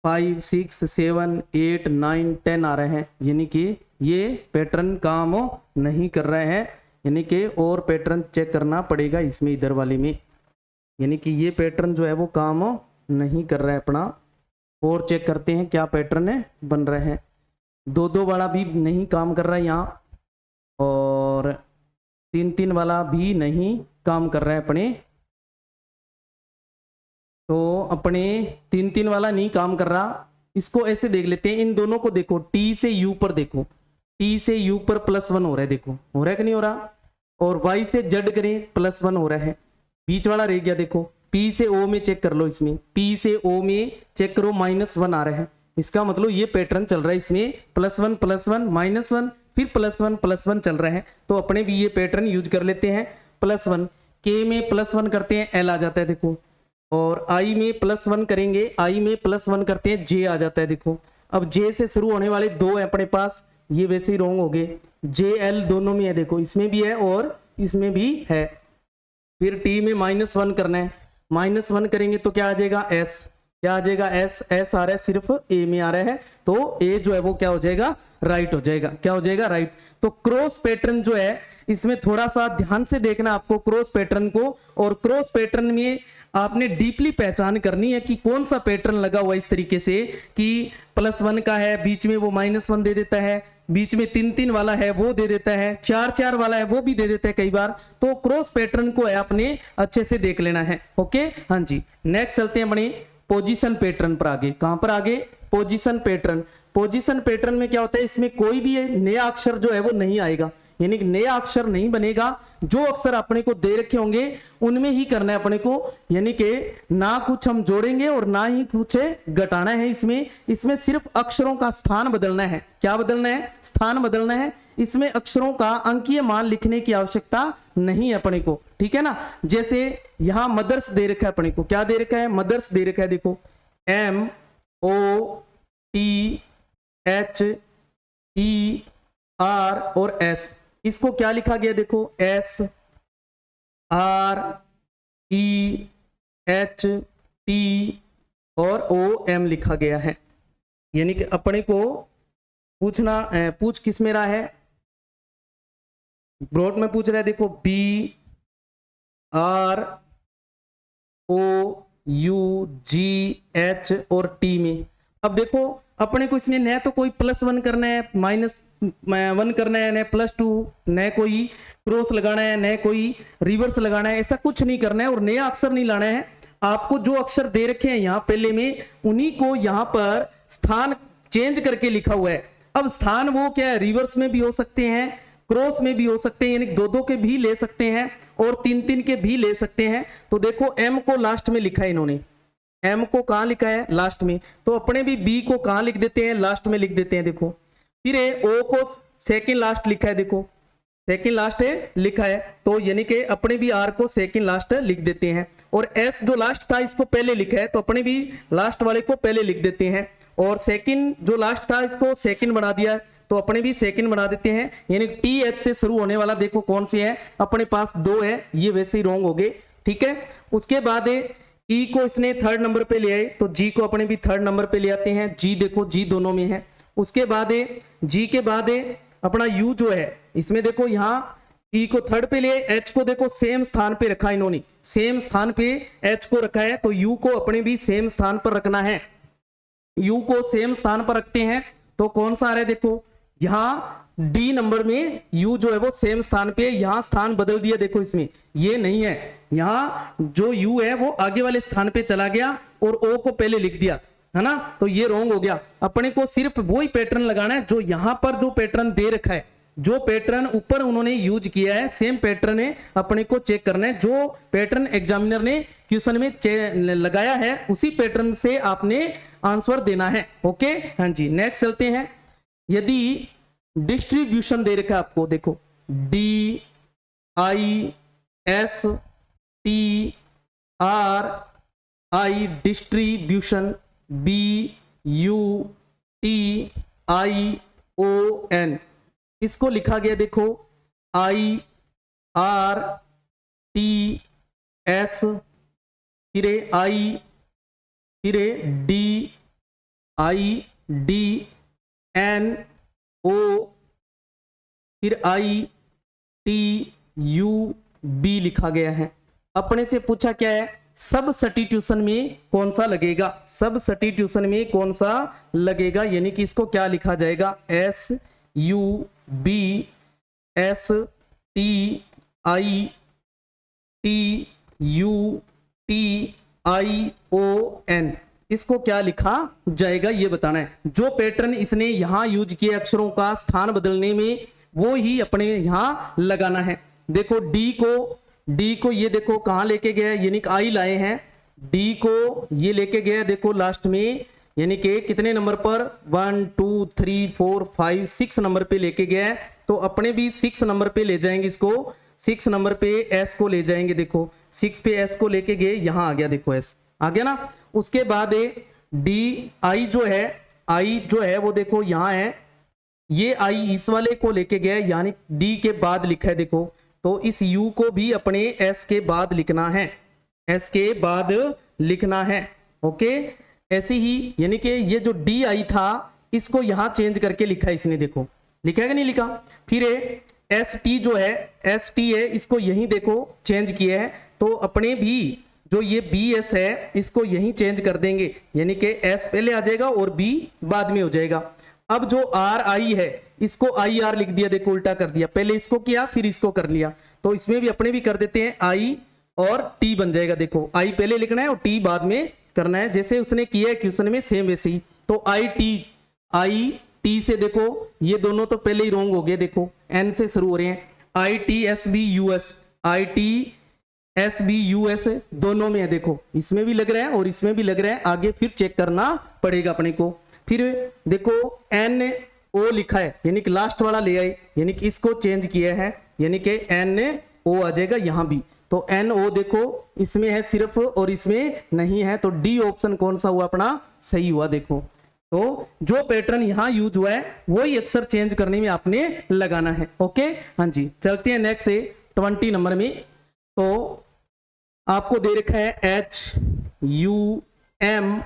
5 6 7 8 9 10 आ रहे हैं, यानी कि ये पैटर्न काम नहीं कर रहा है, यानी कि और पैटर्न चेक करना पड़ेगा इसमें इधर वाले में, यानी कि ये पैटर्न जो है वो काम नहीं कर रहा है अपना। और चेक करते हैं क्या पैटर्न है बन रहा है। 2 वाला भी नहीं काम कर रहा है यहाँ, और 3 वाला भी नहीं काम कर रहा है अपने, तो अपने 3 वाला नहीं काम कर रहा। इसको ऐसे देख लेते हैं, इन दोनों को देखो, टी से यू पर देखो, टी से यू पर +1 हो रहा है, देखो हो रहा है कि नहीं हो रहा। और वाई से जेड करें +1 हो रहा है, बीच वाला रह गया देखो, पी से ओ में चेक कर लो, इसमें पी से ओ में चेक करो -1 आ रहा है, इसका मतलब ये पैटर्न चल रहा है इसमें +1 +1 -1 फिर +1 +1 चल रहा है। तो अपने भी ये पैटर्न यूज कर लेते हैं। +1 के में +1 करते हैं एल आ जाता है देखो, और आई में +1 करेंगे, आई में +1 करते हैं जे आ जाता है देखो। अब जे से शुरू होने वाले 2 है अपने पास, ये वैसे ही रॉन्ग हो गए, जे एल दोनों में है देखो, इसमें भी है और इसमें भी है। फिर टी में -1 करना है, -1 करेंगे तो क्या आ जाएगा एस, क्या आ जाएगा एस, एस आ रहा है सिर्फ ए में आ रहा है, तो ए जो है वो क्या हो जाएगा राइट हो जाएगा, क्या हो जाएगा राइट। तो क्रॉस पैटर्न जो है इसमें थोड़ा सा ध्यान से देखना आपको क्रॉस पैटर्न को, और क्रॉस पैटर्न में आपने डीपली पहचान करनी है कि कौन सा पैटर्न लगा हुआ इस तरीके से कि +1 का है, बीच में वो -1 दे देता है, बीच में 3-3 वाला है वो दे देता है, 4-4 वाला है वो भी दे देता है कई बार। तो क्रॉस पैटर्न को है आपने अच्छे से देख लेना है। ओके, हाँ जी। नेक्स्ट चलते हैं अपने पोजीशन पैटर्न पर आगे। कहां पर आगे? Position pattern. पोजीशन पैटर्न में क्या होता है, इसमें कोई भी नया अक्षर जो है वो नहीं आएगा, यानी कि नया अक्षर नहीं बनेगा। जो अक्षर अपने को दे रखे होंगे उनमें ही करना है अपने को, यानी कि ना कुछ हम जोड़ेंगे और ना ही कुछ घटाना है। इसमें सिर्फ अक्षरों का स्थान बदलना है। क्या बदलना है? स्थान बदलना है। इसमें अक्षरों का अंकीय मान लिखने की आवश्यकता नहीं है अपने को, ठीक है ना। जैसे यहां मदर्स दे रखा है अपने को, क्या दे रखा है? मदर्स दे रखा है। देखो MOTHER और S, इसको क्या लिखा गया? देखो SREHT और OM लिखा गया है। यानी कि अपने को पूछ किस में रहा है? ब्रॉड में पूछ रहा है। देखो BROUGH और T में। अब देखो अपने को इसमें न तो कोई +1 करना है, -1 करना है, न +2, न कोई क्रॉस लगाना है, न कोई रिवर्स लगाना है, ऐसा कुछ नहीं करना है और नया अक्षर नहीं लाना है। आपको जो अक्षर दे रखे हैं यहाँ पहले में, उन्हीं को यहाँ पर स्थान चेंज करके लिखा हुआ है। अब स्थान वो क्या है? रिवर्स में भी हो सकते हैं, क्रॉस में भी हो सकते हैं, यानी 2-2 के भी ले सकते हैं और 3-3 के भी ले सकते हैं। तो देखो M को लास्ट में लिखा है इन्होंने, M को कहां लिखा है? लास्ट में। तो अपने भी B को कहां लिख देते हैं? लास्ट में लिख देते हैं। देखो फिर O को सेकंड लास्ट लिखा है। देखो सेकंड लास्ट है लिखा है, तो यानी कि अपने भी R को सेकंड लास्ट लिख देते हैं। और S जो लास्ट था इसको पहले लिखा है, तो अपने भी लास्ट वाले को पहले लिख देते हैं। और सेकंड जो लास्ट था इसको सेकंड बना दिया, तो अपने भी सेकंड बना देते हैं। यानी TH से शुरू होने वाला देखो कौन सी है? अपने पास 2 है, ये वैसे ही रॉन्ग हो गए, ठीक है। उसके बाद E को इसने 3rd नंबर पे ले आए, तो G को अपने भी 3rd नंबर पे ले आते हैं। G देखो G दोनों में है। उसके बाद G के बाद अपना U जो है, इसमें देखो यहाँ E को 3rd पे ले, H को देखो सेम स्थान पे रखा इन्होंने, सेम स्थान पे H को रखा है, तो U को अपने भी सेम स्थान पर रखना है। U को सेम स्थान पर रखते हैं तो कौन सा आ रहा है? देखो यहाँ D नंबर में U जो है वो सेम स्थान पे, यहाँ स्थान बदल दिया। देखो इसमें ये नहीं है, यहाँ जो U है वो आगे वाले स्थान पे चला गया और O को पहले लिख दिया, है ना। तो ये रॉन्ग हो गया। अपने को सिर्फ वही पैटर्न लगाना है जो यहाँ पर जो पैटर्न दे रखा है, जो पैटर्न ऊपर उन्होंने यूज किया है, सेम पैटर्न है अपने को चेक करना है। जो पैटर्न एग्जामिनर ने क्वेश्चन में लगाया है उसी पैटर्न से आपने आंसर देना है। ओके, हाँ जी। नेक्स्ट चलते हैं। यदि डिस्ट्रीब्यूशन दे रखा है आपको, देखो DISTRI डिस्ट्रीब्यूशन, BUTION, इसको लिखा गया देखो IRTS, फिर DIDNO, फिर ITUB लिखा गया है। अपने से पूछा क्या है? सब सब्स्टिट्यूशन में कौन सा लगेगा? सब सब्स्टिट्यूशन में कौन सा लगेगा, यानी कि इसको क्या लिखा जाएगा? SUBSTITUTION, इसको क्या लिखा जाएगा ये बताना है। जो पैटर्न इसने यहां यूज किए अक्षरों का स्थान बदलने में, वो ही अपने यहां लगाना है। देखो D को ये देखो कहां लेके गया, यानी कि I लाए हैं। D को ये लेके गया देखो लास्ट में, यानी कि कितने नंबर पर? 1 2 3 4 5 6 नंबर पे लेके गया है। तो अपने भी 6 नंबर पे ले जाएंगे इसको। 6 नंबर पे S को ले जाएंगे। देखो 6 पे S को लेके गए, यहां आ गया, देखो S आ गया ना। उसके बाद I जो है वो देखो यहां है, ये I इस वाले को लेके गया, यानी D के बाद लिखा है। देखो तो इस U को भी अपने S के बाद लिखना है, S के बाद लिखना है। ओके, ऐसे ही, यानी कि ये जो DI था इसको यहां चेंज करके लिखा है इसने। देखो लिखा है कि नहीं लिखा? फिर ST जो है, ST है, इसको यहीं देखो चेंज किया है। तो अपने भी जो ये बी एस है इसको यहीं चेंज कर देंगे, यानी कि एस पहले आ जाएगा और बी बाद में हो जाएगा। अब जो आर आई है इसको आई आर लिख दिया, देखो उल्टा कर दिया, पहले इसको किया फिर इसको कर लिया, तो इसमें भी अपने भी कर देते हैं आई और टी बन जाएगा। देखो आई पहले लिखना है और टी बाद में करना है, जैसे उसने किया है क्वेश्चन में सेम वैसे ही। तो आई टी से देखो ये दोनों तो पहले ही रॉन्ग हो गए, देखो एन से शुरू हो रहे हैं, I T S B U S दोनों में है, देखो इसमें भी लग रहा है और इसमें भी लग रहा है, आगे फिर चेक करना पड़ेगा अपने को। फिर देखो एन ओ लिखा है, यानी कि लास्ट वाला ले आए, यानी कि इसको चेंज किया है, यानी कि एन ओ आ जाएगा यहां भी। तो एन ओ देखो इसमें है सिर्फ और इसमें नहीं है, तो डी ऑप्शन कौन सा हुआ अपना सही हुआ। देखो तो जो पैटर्न यहां यूज हुआ है वही अक्सर चेंज करने में आपने लगाना है। ओके हाँ जी, चलते हैं नेक्स्ट से 20 नंबर में। तो आपको दे रखा है H U M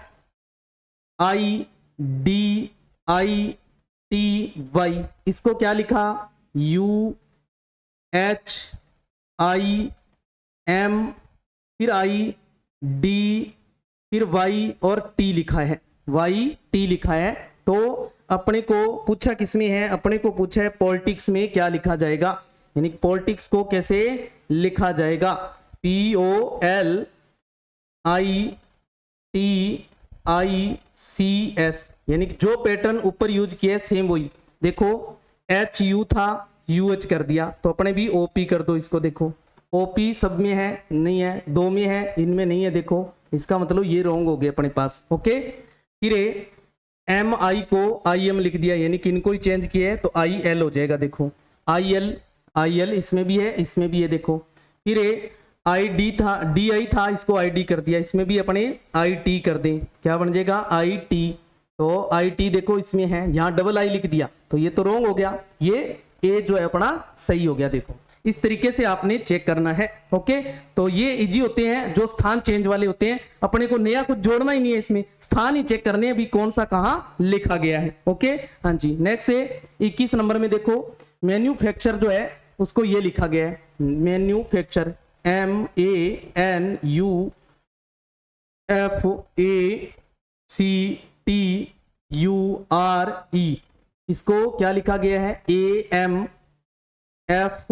I D I T Y, इसको क्या लिखा, यू एच आई एम फिर आई डी फिर वाई और टी लिखा है, वाई टी लिखा है। तो अपने को पूछा किसमें है, अपने को पूछा है पॉलिटिक्स में क्या लिखा जाएगा, यानी पॉलिटिक्स को कैसे लिखा जाएगा, P O L I T I C S, यानी कि जो पैटर्न ऊपर यूज किया है सेम वही। देखो एच यू था यू एच कर दिया, तो अपने भी ओपी कर दो इसको। देखो ओपी सब में है नहीं है, दो में है इनमें नहीं है, देखो इसका मतलब ये रॉन्ग हो गया अपने पास। ओके फिर एम आई को आई एम लिख दिया, यानी कि इनको ही चेंज किया है, तो आई एल हो जाएगा। देखो आई एल इसमें भी है इसमें भी है। देखो फिर आई डी था डी आई था, इसको आई डी कर दिया, इसमें भी अपने आई टी कर दें, क्या बन जाएगा आई टी। तो आई टी देखो इसमें है, यहाँ डबल आई लिख दिया तो ये तो रॉन्ग हो गया, ये ए जो है अपना सही हो गया। देखो इस तरीके से आपने चेक करना है। ओके तो ये इजी होते हैं जो स्थान चेंज वाले होते हैं, अपने को नया कुछ जोड़ना ही नहीं है, इसमें स्थान ही चेक करने हैं अभी कौन सा कहां लिखा गया है। ओके हाँ जी, नेक्स्ट है 21 नंबर में। देखो मैन्युफैक्चर जो है उसको ये लिखा गया है, manufacture M A N U F A C T U R E, इसको क्या लिखा गया है, ए एम एफ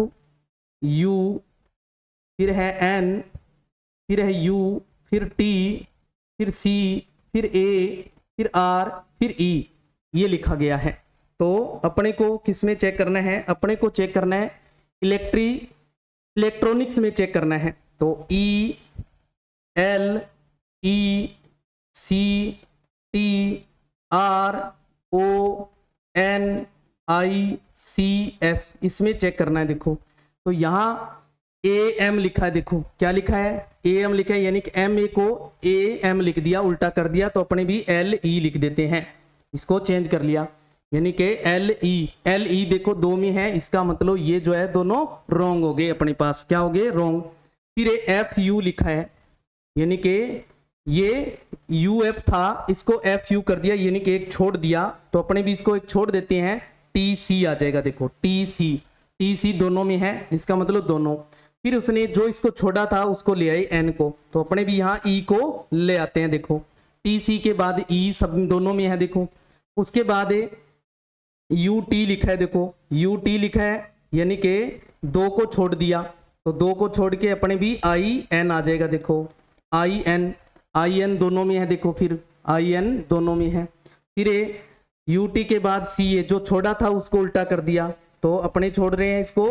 यू फिर है एन फिर है यू फिर टी फिर सी फिर ए फिर आर फिर ई, ये लिखा गया है। तो अपने को किस में चेक करना है, अपने को चेक करना है इलेक्ट्रॉनिक्स में चेक करना है। तो E L E C T R O N I C S, इसमें चेक करना है। देखो तो यहाँ ए एम लिखा है, देखो क्या लिखा है, ए एम लिखा है, यानी कि एम ए को ए एम लिख दिया, उल्टा कर दिया, तो अपने भी एल ई लिख देते हैं, इसको चेंज कर लिया, यानी कि एल ई देखो दो में है, इसका मतलब ये जो है दोनों रॉन्ग हो गए अपने पास, क्या हो गए रॉन्ग। फिर एफ यू लिखा है, यानी कि ये यू एफ था, इसको एफ यू कर दिया, यानी कि एक छोड़ दिया, तो अपने भी इसको एक छोड़ देते हैं, टी सी आ जाएगा। देखो टी सी दोनों में है, इसका मतलब दोनों। फिर उसने जो इसको छोड़ा था उसको ले आई एन को, तो अपने भी यहाँ ई को ले आते हैं। देखो टी सी के बाद ई सब दोनों में है। देखो उसके बाद यू टी लिखा है, देखो यू टी लिखा है, यानी कि दो को छोड़ दिया, तो दो को छोड़ के अपने भी आई एन आ जाएगा। देखो आई एन दोनों में है, देखो फिर आई एन दोनों में है। फिर यू टी के बाद सी ए, जो छोड़ा था उसको उल्टा कर दिया, तो अपने छोड़ रहे हैं इसको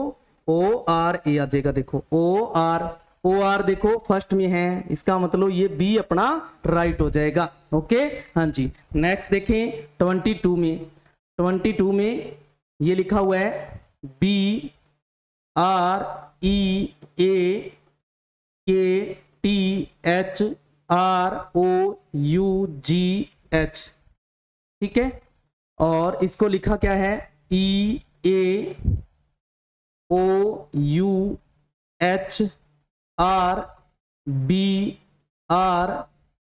ओ आर ए आ जाएगा। देखो ओ आर देखो फर्स्ट में है, इसका मतलब ये बी अपना राइट हो जाएगा। ओके हाँ जी, नेक्स्ट देखें 22 में ये लिखा हुआ है B are E A K T H R O U G H, ठीक है, और इसको लिखा क्या है E A O U H R B R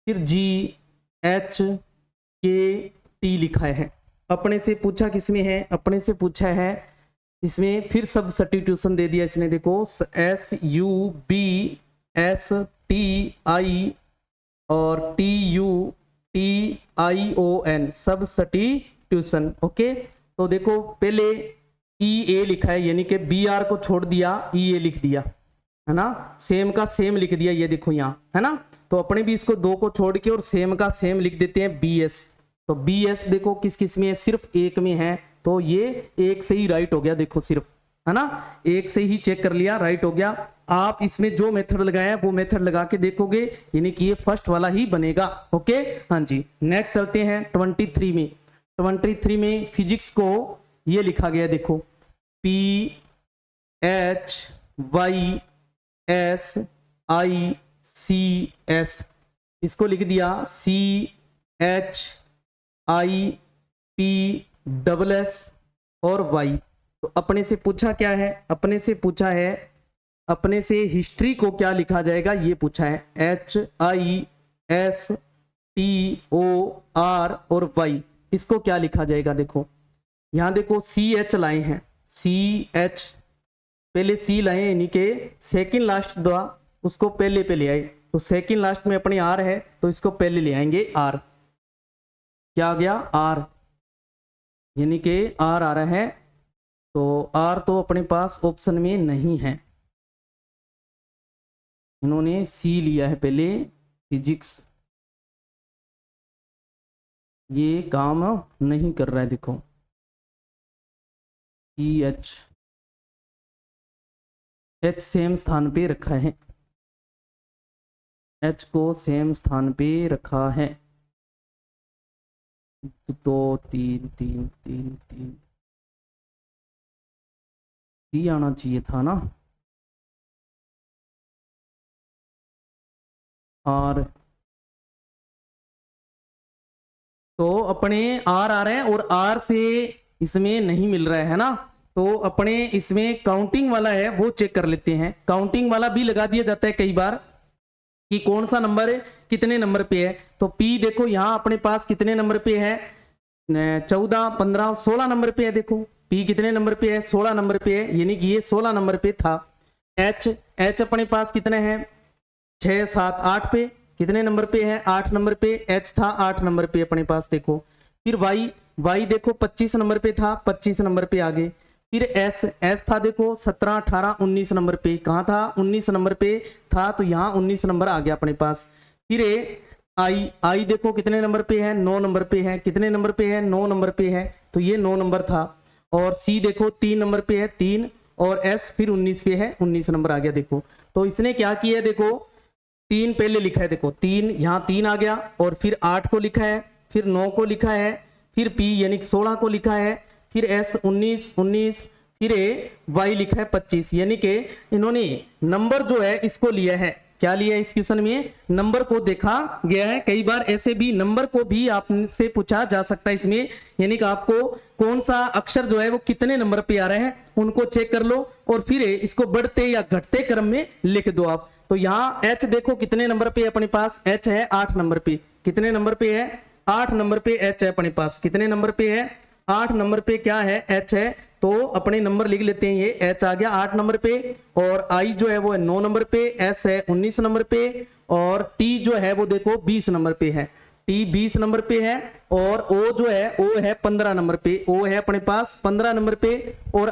फिर जी एच के टी लिखा है। अपने से पूछा किसमें है, अपने से पूछा है इसमें, फिर सब सब्स्टिट्यूशन दे दिया इसने। देखो S U B S TI और TUTION, सब्स्टिट्यूशन। ओके, तो देखो पहले EA लिखा है, यानी कि BR को छोड़ दिया, EA लिख दिया, है ना, सेम का सेम लिख दिया, ये देखो यहाँ, है ना। तो अपने भी इसको 2 को छोड़ के और सेम का सेम लिख देते हैं BS। तो BS देखो किस किस में है, सिर्फ एक में है, तो ये एक से ही राइट हो गया, देखो सिर्फ, है ना, एक से ही चेक कर लिया, राइट हो गया। आप इसमें जो मेथड लगाया वो मेथड लगा के देखोगे, यानी कि ये फर्स्ट वाला ही बनेगा। ओके, हाँ जी। नेक्स्ट चलते हैं 23 में। 23 में फिजिक्स को ये लिखा गया, देखो PHYSICS, इसको लिख दिया CHIPSS और Y। तो अपने से पूछा क्या है, अपने से पूछा है, अपने से हिस्ट्री को क्या लिखा जाएगा ये पूछा है, HISTOR और Y, इसको क्या लिखा जाएगा। देखो यहां देखो CH लाए हैं, CH पहले C लाए, यानी कि सेकंड लास्ट द्वारा उसको पहले पे ले आए, तो सेकंड लास्ट में अपने R है, तो इसको पहले ले आएंगे R, क्या आ गया R, यानी कि R आ रहा है, तो R तो अपने पास ऑप्शन में नहीं है, इन्होंने C लिया है पहले, फिजिक्स, ये काम नहीं कर रहा है। देखो H सेम स्थान पे रखा है, H को सेम स्थान पे रखा है, 2 3 3 3 3 C आना चाहिए था ना, और तो अपने R आ रहे हैं और R से इसमें नहीं मिल रहा है ना, तो अपने इसमें काउंटिंग वाला है वो चेक कर लेते हैं। काउंटिंग वाला भी लगा दिया जाता है कई बार कि कौन सा नंबर है कितने नंबर पे है। तो P देखो यहाँ अपने पास कितने नंबर पे है, 14 15 16 नंबर पे है। देखो P कितने नंबर पे है, 16 नंबर पे है, यानी कि ये 16 नंबर पे था। H अपने पास कितने हैं, 6 7 8 पे, कितने नंबर पे है, 8 नंबर पे H था, 8 नंबर पे अपने पास। देखो फिर Y देखो 25 नंबर पे था, 25 नंबर पे आगे। फिर S था देखो 17 18 19 नंबर पे, कहाँ था, 19 नंबर पे था, तो यहाँ 19 नंबर आ गया अपने पास। फिर I देखो कितने नंबर पे है, 9 नंबर पे है, कितने नंबर पे है, 9 नंबर पे है, तो ये 9 नंबर था। और C देखो 3 नंबर पे है, 3, और S फिर 19 पे है, 19 नंबर आ गया। देखो तो इसने क्या किया है, देखो 3 पहले लिखा है, देखो 3 यहाँ 3 आ गया, और फिर 8 को लिखा है, फिर 9 को लिखा है, फिर P यानी 16 को लिखा है, फिर S 19, फिर Y लिखा है 25, यानी कि इन्होंने नंबर जो है इसको लिया है। क्या लिया है इस क्वेश्चन में, नंबर को देखा गया है। कई बार ऐसे भी नंबर को भी आपसे पूछा जा सकता है इसमें, यानी कि आपको कौन सा अक्षर जो है वो कितने नंबर पे आ रहे हैं उनको चेक कर लो, और फिर इसको बढ़ते या घटते क्रम में लिख दो आप। तो यहाँ H देखो कितने नंबर पे अपने पास, H है 8 नंबर पे, कितने नंबर पे है, 8 नंबर पे H है अपने पास, कितने नंबर पे है, 8 नंबर पे क्या है, H है। तो अपने नंबर लिख लेते हैं, ये H आ गया 8 नंबर पे, और I जो है वो है 9 नंबर पे, S है 19 नंबर पे, और T जो है वो देखो 20 नंबर पे है, T 20 नंबर पे है, और O जो है O है 15 नंबर पे, O है अपने पास 15 नंबर पे, और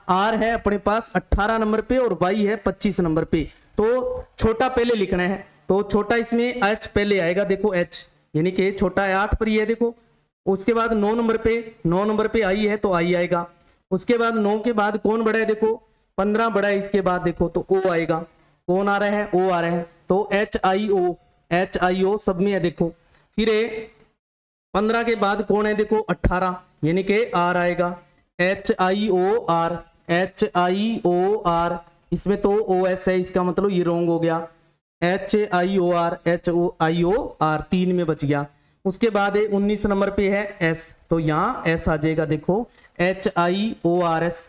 R है अपने पास 18 नंबर पे, और Y है 25 नंबर पे। तो छोटा पहले लिखना है, तो छोटा इसमें H पहले आएगा, देखो H यानी कि छोटा 8 पर ही है। देखो उसके बाद 9 नंबर पे I है, तो I आएगा। उसके बाद 9 के बाद कौन बड़ा है, देखो 15 बड़ा है, इसके बाद देखो तो O आएगा, कौन आ रहा है, O आ रहा है, तो HIO सब में है। देखो फिर 15 के बाद कौन है, देखो 18, यानी कि R आएगा, HIOR, इसमें तो OS है, इसका मतलब ये रॉन्ग हो गया, HIOR 3 में बच गया। उसके बाद 19 नंबर पे है S, तो यहाँ S आ जाएगा। देखो HIORS,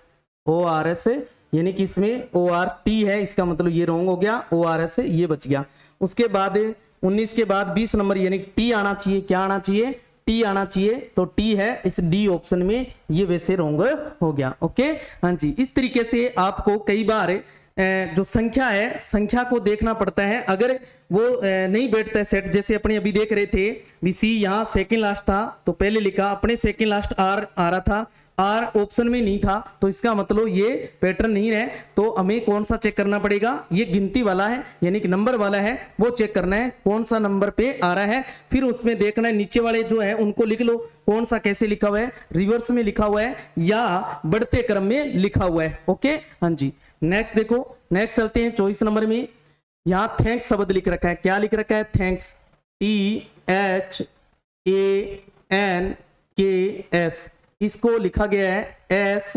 यानी कि इसमें ORT है, इसका मतलब ये रॉन्ग हो गया, ORS ये बच गया। उसके बाद 19 के बाद 20 नंबर यानी कि T आना चाहिए, क्या आना चाहिए, T आना चाहिए, तो T है इस D ऑप्शन में, ये वैसे रॉन्ग हो गया। ओके हाँ जी, इस तरीके से आपको कई बार जो संख्या है, संख्या को देखना पड़ता है। अगर वो नहीं बैठता है सेट, जैसे अपने अभी देख रहे थे बी सी, यहाँ सेकंड लास्ट था तो पहले लिखा, अपने सेकंड लास्ट आर आ रहा था, आर ऑप्शन में नहीं था, तो इसका मतलब ये पैटर्न नहीं है। तो हमें कौन सा चेक करना पड़ेगा, ये गिनती वाला है यानी कि नंबर वाला है, वो चेक करना है कौन सा नंबर पे आ रहा है। फिर उसमें देखना है नीचे वाले जो है उनको लिख लो, कौन सा कैसे लिखा हुआ है, रिवर्स में लिखा हुआ है या बढ़ते क्रम में लिखा हुआ है। ओके, हाँ जी। नेक्स्ट देखो, नेक्स्ट चलते हैं 24 नंबर में। यहाँ थैंक्स शब्द लिख रखा है, क्या लिख रखा है, थैंक्स, THANKS, इसको लिखा गया है S,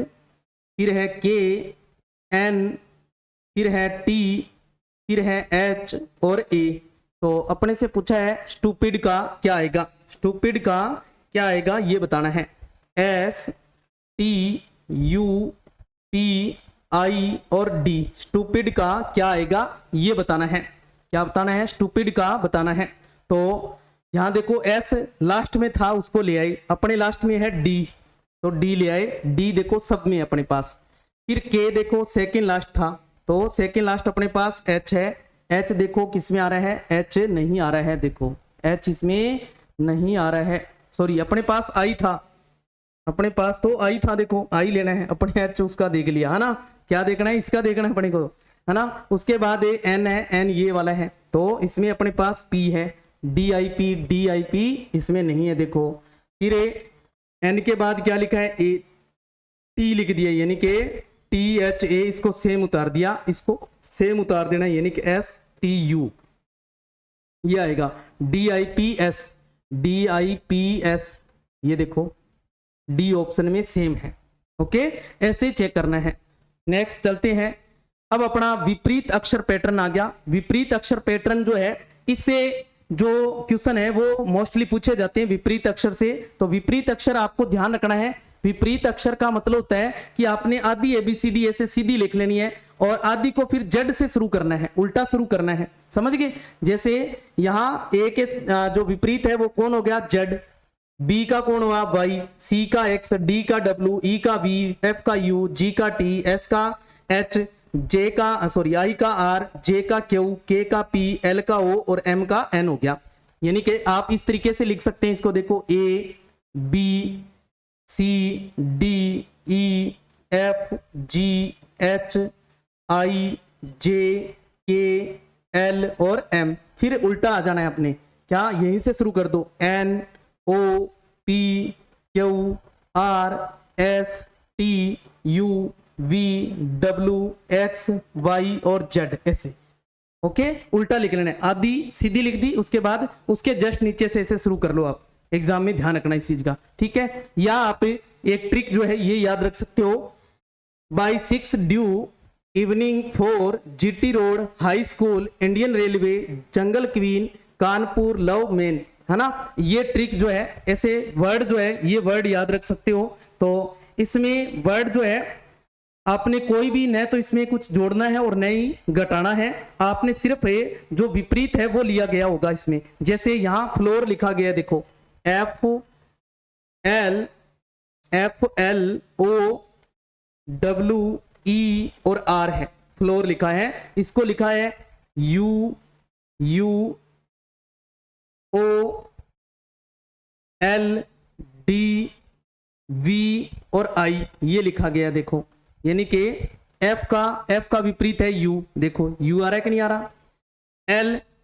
फिर है KN, फिर है T, फिर है H और A। तो अपने से पूछा है स्टूपिड का क्या आएगा, स्टूपिड का क्या आएगा ये बताना है। STUPI और D, स्टूपिड का क्या आएगा ये बताना है। क्या बताना है, स्टूपिड का बताना है। तो यहाँ देखो S लास्ट में था उसको ले आई, अपने लास्ट में है D तो D ले आए, D देखो सब में अपने पास। फिर K देखो सेकंड लास्ट था तो सेकंड लास्ट अपने पास H है, H देखो किस में आ रहा है, H नहीं आ रहा है, देखो H इसमें नहीं आ रहा है, सॉरी अपने पास I था, अपने पास तो I था, देखो I लेना है, अपने H उसका देख लिया है ना, क्या देखना है, इसका देखना है अपने को, है ना। उसके बाद N है, N ये वाला है तो इसमें अपने पास P है, DIP इसमें नहीं है देखो। फिर N के बाद क्या लिखा है, A, T लिख दिया यानी कि THA, इसको सेम उतार दिया, इसको सेम उतार देना यानी कि STU ये आएगा। DIPS ये देखो D ऑप्शन में सेम है। ओके, ऐसे चेक करना है। नेक्स्ट चलते हैं, अब अपना विपरीत अक्षर पैटर्न आ गया। विपरीत अक्षर पैटर्न जो है, इससे जो क्वेश्चन है वो मोस्टली पूछे जाते हैं विपरीत अक्षर से। तो विपरीत अक्षर आपको ध्यान रखना है, विपरीत अक्षर का मतलब होता है कि आपने आधी ABCD ऐसे सीधी लिख लेनी है और आधी को फिर Z से शुरू करना है, उल्टा शुरू करना है, समझ गए। जैसे यहाँ A के जो विपरीत है वो कौन हो गया, Z, B का कौन हुआ Y, C का X, D का W, E का V, F का U, G का T, S का H, J का सॉरी I का R, J का Q, K का P, L का O और M का N हो गया। यानी कि आप इस तरीके से लिख सकते हैं इसको, देखो A B C D E F G H I J K L और M। फिर उल्टा आ जाना है अपने, क्या यहीं से शुरू कर दो, N O P Q R S T U V W X Y और Z ऐसे। ओके, उल्टा लिख लेना है, आधी सीधी लिख दी, उसके बाद उसके जस्ट नीचे से ऐसे शुरू कर लो। आप एग्जाम में ध्यान रखना इस चीज का, ठीक है। या आप एक ट्रिक जो है ये याद रख सकते हो, by 6 due evening 4 GT road high school Indian railway jungle queen Kanpur love main, है ना। ये ट्रिक जो है, ऐसे वर्ड जो है ये वर्ड याद रख सकते हो। तो इसमें वर्ड जो है आपने कोई भी न तो इसमें कुछ जोड़ना है और न ही घटाना है, आपने सिर्फ जो विपरीत है वो लिया गया होगा इसमें। जैसे यहाँ फ्लोर लिखा गया, देखो FLOWE और R है, फ्लोर लिखा है, इसको लिखा है UUOLDV और I ये लिखा गया, देखो। यानी कि F का विपरीत है U, देखो U आ रहा है कि नहीं आ रहा।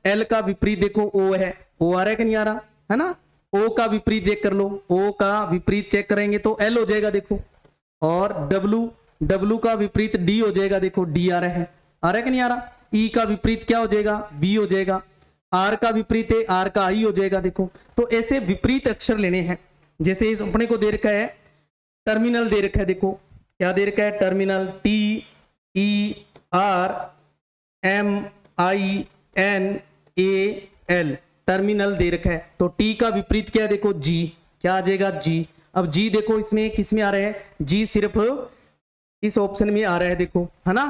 L का विपरीत देखो O है, O आ रहा है कि नहीं आ रहा, है ना। O का विपरीत चेक कर लो, O का विपरीत चेक करेंगे तो L हो जाएगा, देखो। और W का विपरीत D हो जाएगा, देखो D आ रहा है कि नहीं आ रहा। E का विपरीत क्या हो जाएगा, V हो जाएगा। R का विपरीत है, R का I हो जाएगा, देखो। तो ऐसे विपरीत अक्षर लेने हैं। जैसे इस अपने को दे रखा है टर्मिनल, दे रखा है, देखो क्या दे रखा है, टर्मिनल TERMINAL टर्मिनल दे रखा है। तो T का विपरीत क्या है, देखो G, क्या आ जाएगा G। अब G देखो इसमें किस में आ रहा है, G सिर्फ इस ऑप्शन में आ रहा है, देखो, है ना।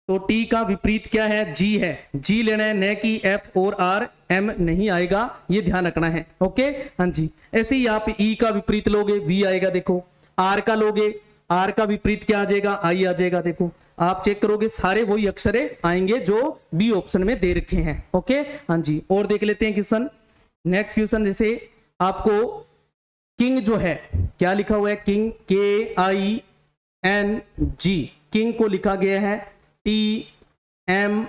तो T का विपरीत क्या है, G है, G लेना है, न कि F और R, M नहीं आएगा, ये ध्यान रखना है। ओके, हाँ जी। ऐसे ही आप E का विपरीत लोगे V आएगा, देखो। R का लोगे, R का विपरीत क्या आ जाएगा, I आ जाएगा, देखो। आप चेक करोगे सारे वही अक्षर आएंगे जो बी ऑप्शन में दे रखे हैं। ओके हाँ जी, और देख लेते हैं क्वेश्चन। नेक्स्ट क्वेश्चन, जैसे आपको किंग जो है क्या लिखा हुआ है, किंग KING, किंग को लिखा गया है TMPP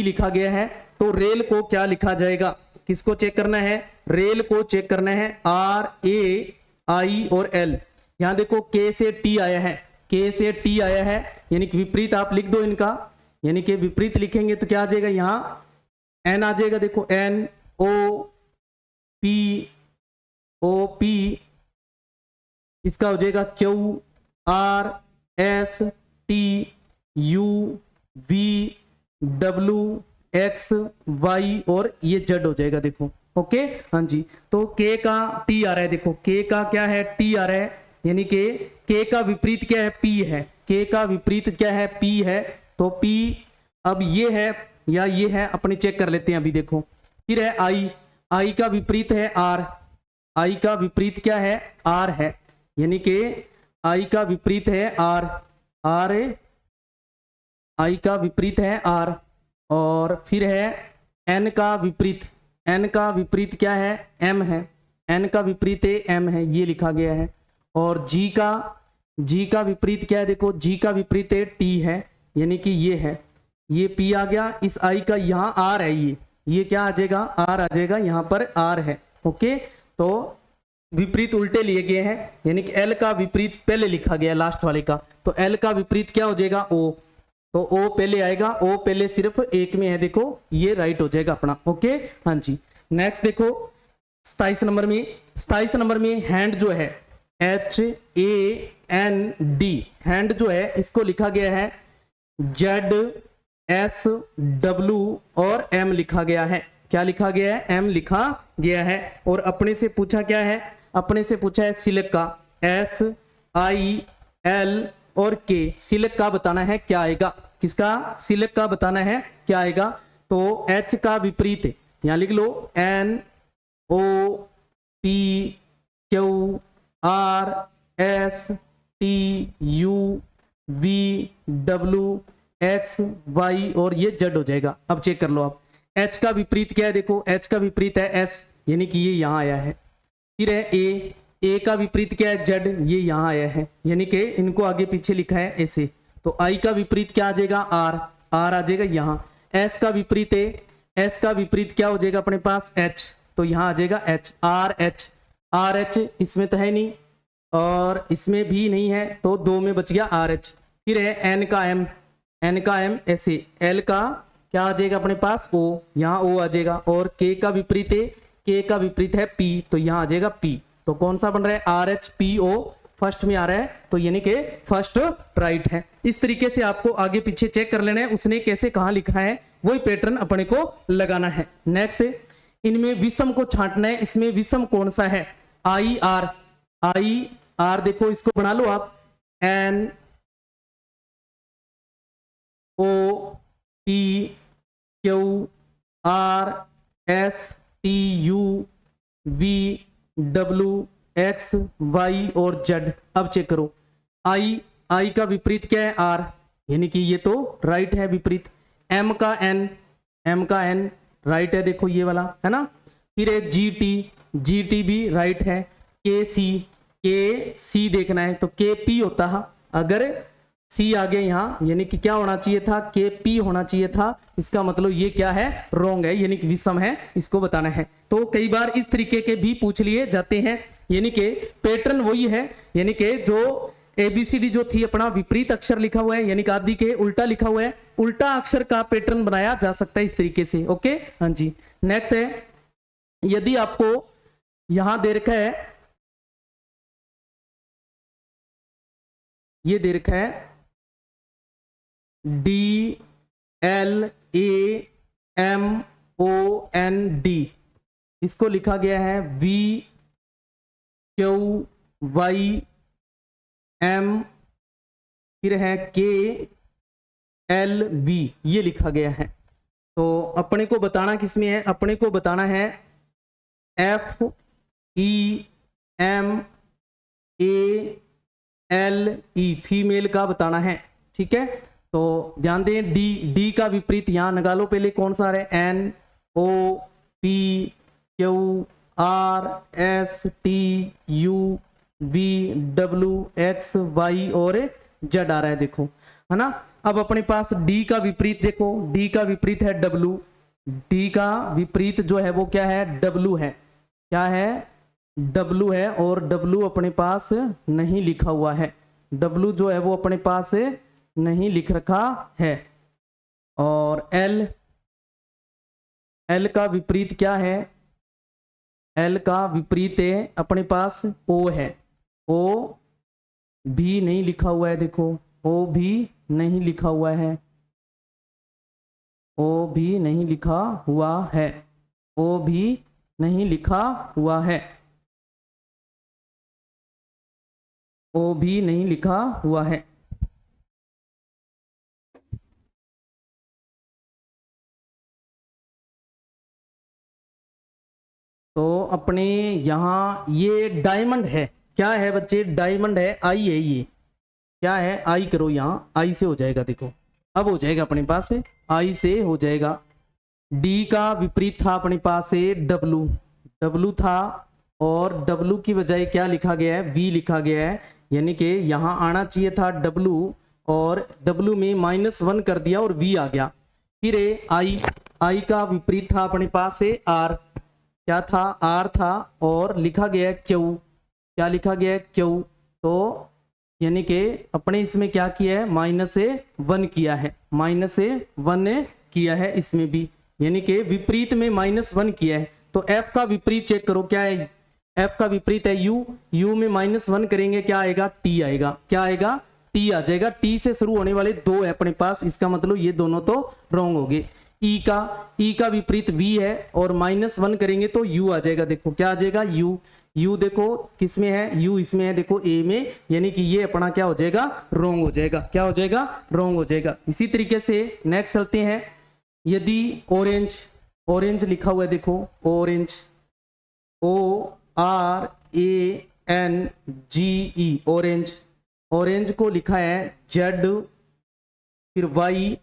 लिखा गया है। तो रेल को क्या लिखा जाएगा, किसको चेक करना है, रेल को चेक करना है RAI और L। यहां देखो K से T आया है, K से T आया है, यानी कि विपरीत आप लिख दो इनका, यानी कि विपरीत लिखेंगे तो क्या आ जाएगा, यहां N आ जाएगा, देखो NOP, इसका हो जाएगा QRSTUVWXY और ये Z हो जाएगा, देखो। ओके हाँ जी, तो K का T आ रहा है, देखो K का क्या है, T आ रहा है, यानी कि K का विपरीत क्या है, P है, K का विपरीत क्या है, P है। तो P अब ये है या ये है, अपने चेक कर लेते हैं अभी, देखो। फिर है I का विपरीत है R, I का विपरीत क्या है, R है, यानी कि I का विपरीत है R, I का विपरीत है R। और फिर है N का विपरीत, N का विपरीत क्या है, M है, N का विपरीत M है, ये लिखा गया है। और G का विपरीत क्या है, देखो G का विपरीत T है, यानी कि ये है, ये P आ गया। इस I का यहाँ R है, ये क्या आ जाएगा, R आ जाएगा, यहाँ पर R है। ओके, तो विपरीत उल्टे लिए गए हैं, यानी कि L का विपरीत पहले लिखा गया लास्ट वाले का, तो L का विपरीत क्या हो जाएगा, O, तो O पहले आएगा, O पहले सिर्फ एक में है, देखो ये राइट हो जाएगा अपना। ओके हाँ जी, नेक्स्ट देखो 27 नंबर में हैंड जो है HAND, हैंड जो है इसको लिखा गया है ZSW और M लिखा गया है, क्या लिखा गया है, M लिखा गया है। और अपने से पूछा क्या है, अपने से पूछा है सिलक का SIL और K, सिलक का बताना है क्या आएगा, किसका, सिलक का बताना है क्या आएगा। तो H का विपरीत यहां लिख लो NOPQRSTUVWXY और ये Z हो जाएगा। अब चेक कर लो आप, H का विपरीत क्या है, देखो H का विपरीत है S, यानी कि ये यहां आया है। फिर है A का विपरीत क्या है, Z, ये यहां आया है, यानी कि इनको आगे पीछे लिखा है ऐसे। तो I का विपरीत क्या आ जाएगा, R आ जाएगा यहाँ। S का विपरीत S का विपरीत क्या हो जाएगा अपने पास, H, तो यहाँ आ जाएगा H, RH इसमें तो है नहीं और इसमें भी नहीं है, तो दो में बच गया RH। फिर है N का M ऐसे, L का क्या आ जाएगा अपने पास, O, यहाँ O आ जाएगा। और K का विपरीत है P, तो यहाँ आ जाएगा P। तो कौन सा बन रहा है, RHPO फर्स्ट में आ रहा है, तो यानी कि फर्स्ट राइट है। इस तरीके से आपको आगे पीछे चेक कर लेना है, उसने कैसे कहां लिखा है, वही पैटर्न अपने को लगाना है। नेक्स्ट, इनमें विषम को छांटना है, इसमें विषम कौन सा है, IR, देखो इसको बना लो आप NOPQRSTUVWXY और Z। अब चेक करो, I का विपरीत क्या है, R, यानी कि ये तो राइट है विपरीत। M का N राइट है, देखो ये वाला है ना। फिर है GT भी राइट है। KC देखना है, तो KP होता है, अगर C आ गया यहाँ, यानी कि क्या होना चाहिए था, KP होना चाहिए था। इसका मतलब ये क्या है, रॉन्ग है, यानी कि विषम है, इसको बताना है। तो कई बार इस तरीके के भी पूछ लिए जाते हैं, यानी कि पैटर्न वही है, यानी कि जो ABCD जो थी अपना विपरीत अक्षर लिखा हुआ है, यानी कि आदि के उल्टा लिखा हुआ है, उल्टा अक्षर का पैटर्न बनाया जा सकता है इस तरीके से। ओके हाँ जी, नेक्स्ट है, यदि आपको यहां दे रखा है, ये दे रखा है DLAMOND, इसको लिखा गया है VQYM, फिर है KLV, ये लिखा गया है। तो अपने को बताना किसमें है, अपने को बताना है FEMA एल ई फीमेल का बताना है, ठीक है। तो ध्यान दें, डी, डी का विपरीत यहां निकालो पहले कौन सा है, N O P Q R S T U V W X Y और जेड आ रहा है, देखो, है ना। अब अपने पास डी का विपरीत देखो, डी का विपरीत है डब्ल्यू, डी का विपरीत जो है वो क्या है, डब्ल्यू है, क्या है, डब्ल्यू है। और डब्ल्यू अपने पास नहीं लिखा हुआ है, डब्ल्यू जो है वो अपने पास नहीं लिख रखा है। और एल, एल का विपरीत क्या है, एल का विपरीत है अपने पास ओ है, ओ भी नहीं लिखा हुआ है, देखो ओ भी नहीं लिखा हुआ है, ओ भी नहीं लिखा हुआ है, ओ भी नहीं लिखा हुआ है, ओ भी नहीं लिखा हुआ है। तो अपने यहां ये डायमंड है, क्या है बच्चे, डायमंड है, आई है, ये क्या है, आई करो, यहां आई से हो जाएगा, देखो अब हो जाएगा अपने पास, आई से हो जाएगा। डी का विपरीत था अपने पास से डब्लू, डब्लू था, और डब्लू की बजाय क्या लिखा गया है, वी लिखा गया है, यानी कि यहां आना चाहिए था डब्लू, और डब्लू में -1 कर दिया और वी आ गया। फिर आई, आई का विपरीत था अपने पास से आर, क्या था, आर था, और लिखा गया है क्यू, क्या लिखा गया है, क्यू। तो यानी कि अपने इसमें क्या किया है, -1 किया है, -1 किया है इसमें भी, यानी कि विपरीत में -1 किया है। तो एफ का विपरीत चेक करो क्या है, एफ का विपरीत है यू, यू में -1 करेंगे क्या आएगा, टी आएगा, क्या आएगा, टी आ जाएगा। टी से शुरू होने वाले दो है अपने पास, इसका मतलब ये दोनों तो रॉन्ग हो गए। ई का विपरीत वी है, और -1 करेंगे तो यू आ जाएगा, देखो क्या आ जाएगा, यू, यू देखो किस में है, यू इसमें है, देखो ए में, यानी कि ये अपना क्या हो जाएगा, रॉन्ग हो जाएगा, क्या हो जाएगा, रॉन्ग हो जाएगा। इसी तरीके से नेक्स्ट चलते हैं, यदि ऑरेंज, ऑरेंज लिखा हुआ है, देखो orange, O R A N G E, orange, orange को लिखा है जेड, फिर वाई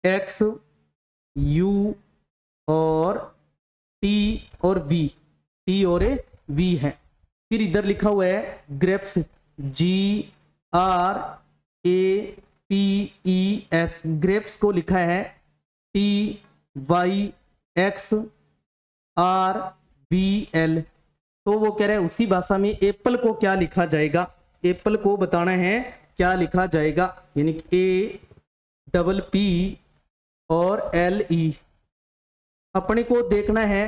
एक्स यू और टी और वी, टी और वी है। फिर इधर लिखा हुआ है grapes, G R A P E S, grapes को लिखा है T Y X R B L. तो वो कह रहे हैं उसी भाषा में एप्पल को क्या लिखा जाएगा, एप्पल को बताना है क्या लिखा जाएगा, यानी कि ए डबल पी और एल ई। अपने को देखना है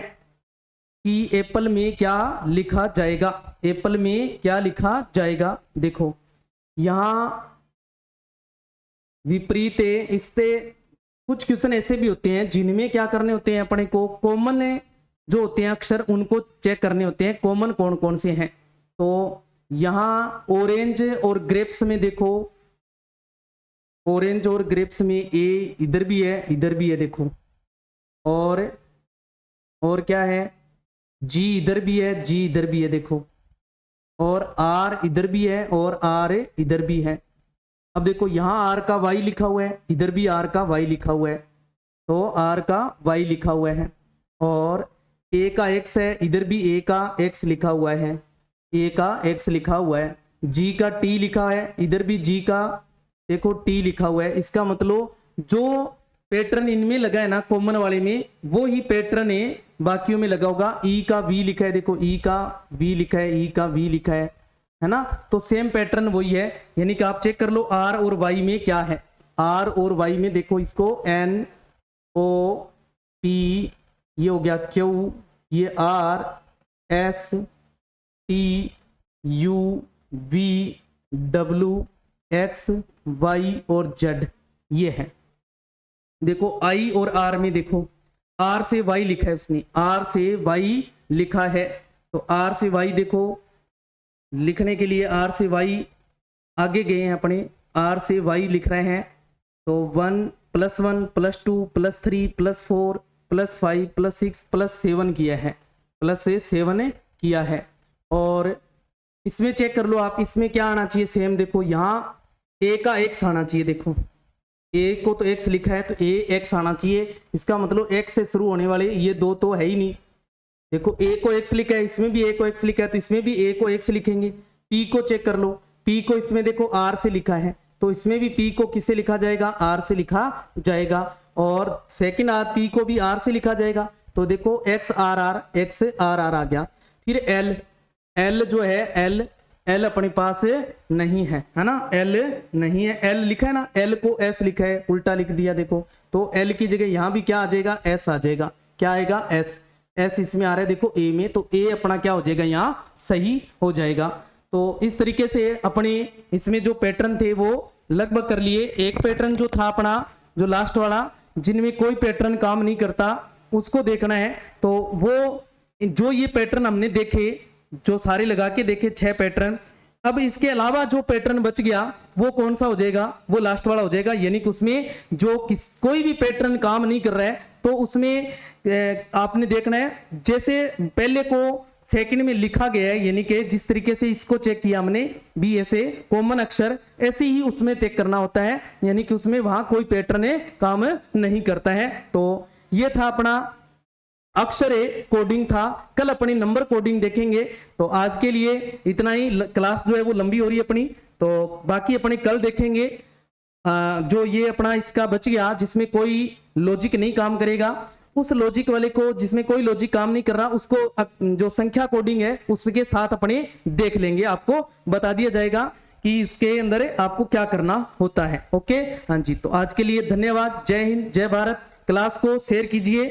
कि एप्पल में क्या लिखा जाएगा, एप्पल में क्या लिखा जाएगा। देखो यहां विपरीत है, इससे कुछ क्वेश्चन ऐसे भी होते हैं जिनमें क्या करने होते हैं, अपने को कॉमन जो होते हैं अक्षर उनको चेक करने होते हैं, कॉमन कौन कौन से हैं। तो यहां ऑरेंज और ग्रेप्स में देखो, ऑरेंज और ग्रेप्स में ए इधर भी है, इधर भी है, देखो, और क्या है, जी इधर भी है, जी इधर भी है, देखो, और आर इधर भी है, और आर इधर भी है। अब देखो यहां आर का वाई लिखा हुआ है, इधर भी आर का वाई लिखा हुआ है, तो आर का वाई लिखा हुआ है, और ए का एक्स है, इधर भी ए का एक्स लिखा हुआ है, ए का एक्स लिखा हुआ है, जी का टी लिखा है, इधर भी जी का देखो टी लिखा हुआ है। इसका मतलब जो पैटर्न इनमें लगा है ना कॉमन वाले में, वो ही पैटर्न है बाकियों में लगा होगा। ई का वी लिखा है, देखो ई का वी लिखा है, ई का वी लिखा है ना, तो सेम पैटर्न वही है। यानी कि आप चेक कर लो आर और वाई में क्या है, आर और वाई में देखो, इसको एन ओ पी, ये हो गया क्यू, ये R S T U V W X Y और जेड, ये है। देखो आई और आर में देखो, आर से वाई लिखा है उसने, आर से वाई लिखा है, तो आर से वाई देखो, लिखने के लिए आर से वाई आगे गए हैं अपने, आर से वाई लिख रहे हैं, तो 1 + 1 + 2 + 3 + 4 + 5 + 6 + 7 किया है, प्लस से 7 किया है। और इसमें चेक कर लो आप, इसमें क्या आना चाहिए सेम, देखो यहाँ ए का एक्स आना चाहिए, देखो ए को तो एक्स लिखा है तो ए एक्स आना चाहिए, इसका मतलब एक्स से शुरू होने वाले ये दो तो है ही नहीं। देखो ए को एक्स लिखा है, इसमें भी ए को एक्स लिखा है तो इसमें भी ए को एक्स लिखेंगे। पी को चेक कर लो, पी को इसमें देखो आर से लिखा है तो इसमें भी पी को किससे लिखा जाएगा, आर से लिखा जाएगा। और सेकंड आर पी को भी आर से लिखा जाएगा, तो देखो एक्स आर आर आ गया। फिर एल, एल जो है एल, एल अपने पास नहीं है, है ना, एल नहीं है, एल लिखा है ना, एल को एस लिखा है, उल्टा लिख दिया देखो, तो एल की जगह यहां भी क्या आ जाएगा, एस आ जाएगा। क्या आएगा, एस, एस इसमें आ रहा है देखो ए में, तो ए अपना क्या हो जाएगा, यहाँ सही हो जाएगा। तो इस तरीके से अपने इसमें जो पैटर्न थे वो लगभग कर लिए। एक पैटर्न जो था अपना जो लास्ट वाला, जिनमें कोई पैटर्न काम नहीं करता, उसको देखना है। तो वो जो ये पैटर्न हमने देखे, जो सारे लगा के देखे 6 पैटर्न, अब इसके अलावा जो पैटर्न बच गया वो कौन सा हो जाएगा, वो लास्ट वाला हो जाएगा। यानी कि उसमें जो कोई भी पैटर्न काम नहीं कर रहा है तो उसमें आपने देखना है, जैसे पहले को सेकंड में लिखा गया है, यानी कि जिस तरीके से इसको चेक किया हमने बी ऐसे कॉमन अक्षर, ऐसे ही उसमें चेक करना होता है, यानी कि उसमें वहां कोई पैटर्न काम नहीं करता है। तो ये था अपना अक्षर कोडिंग था। कल अपनी नंबर कोडिंग देखेंगे। तो आज के लिए इतना ही, क्लास जो है वो लंबी हो रही है अपनी, तो बाकी अपने कल देखेंगे। जो ये अपना इसका बच गया जिसमें कोई लॉजिक नहीं काम करेगा, उस लॉजिक वाले को जिसमें कोई लॉजिक काम नहीं कर रहा उसको जो संख्या कोडिंग है उसके साथ अपने देख लेंगे, आपको बता दिया जाएगा कि इसके अंदर आपको क्या करना होता है। ओके, हाँ जी, तो आज के लिए धन्यवाद। जय हिंद, जय भारत। क्लास को शेयर कीजिए।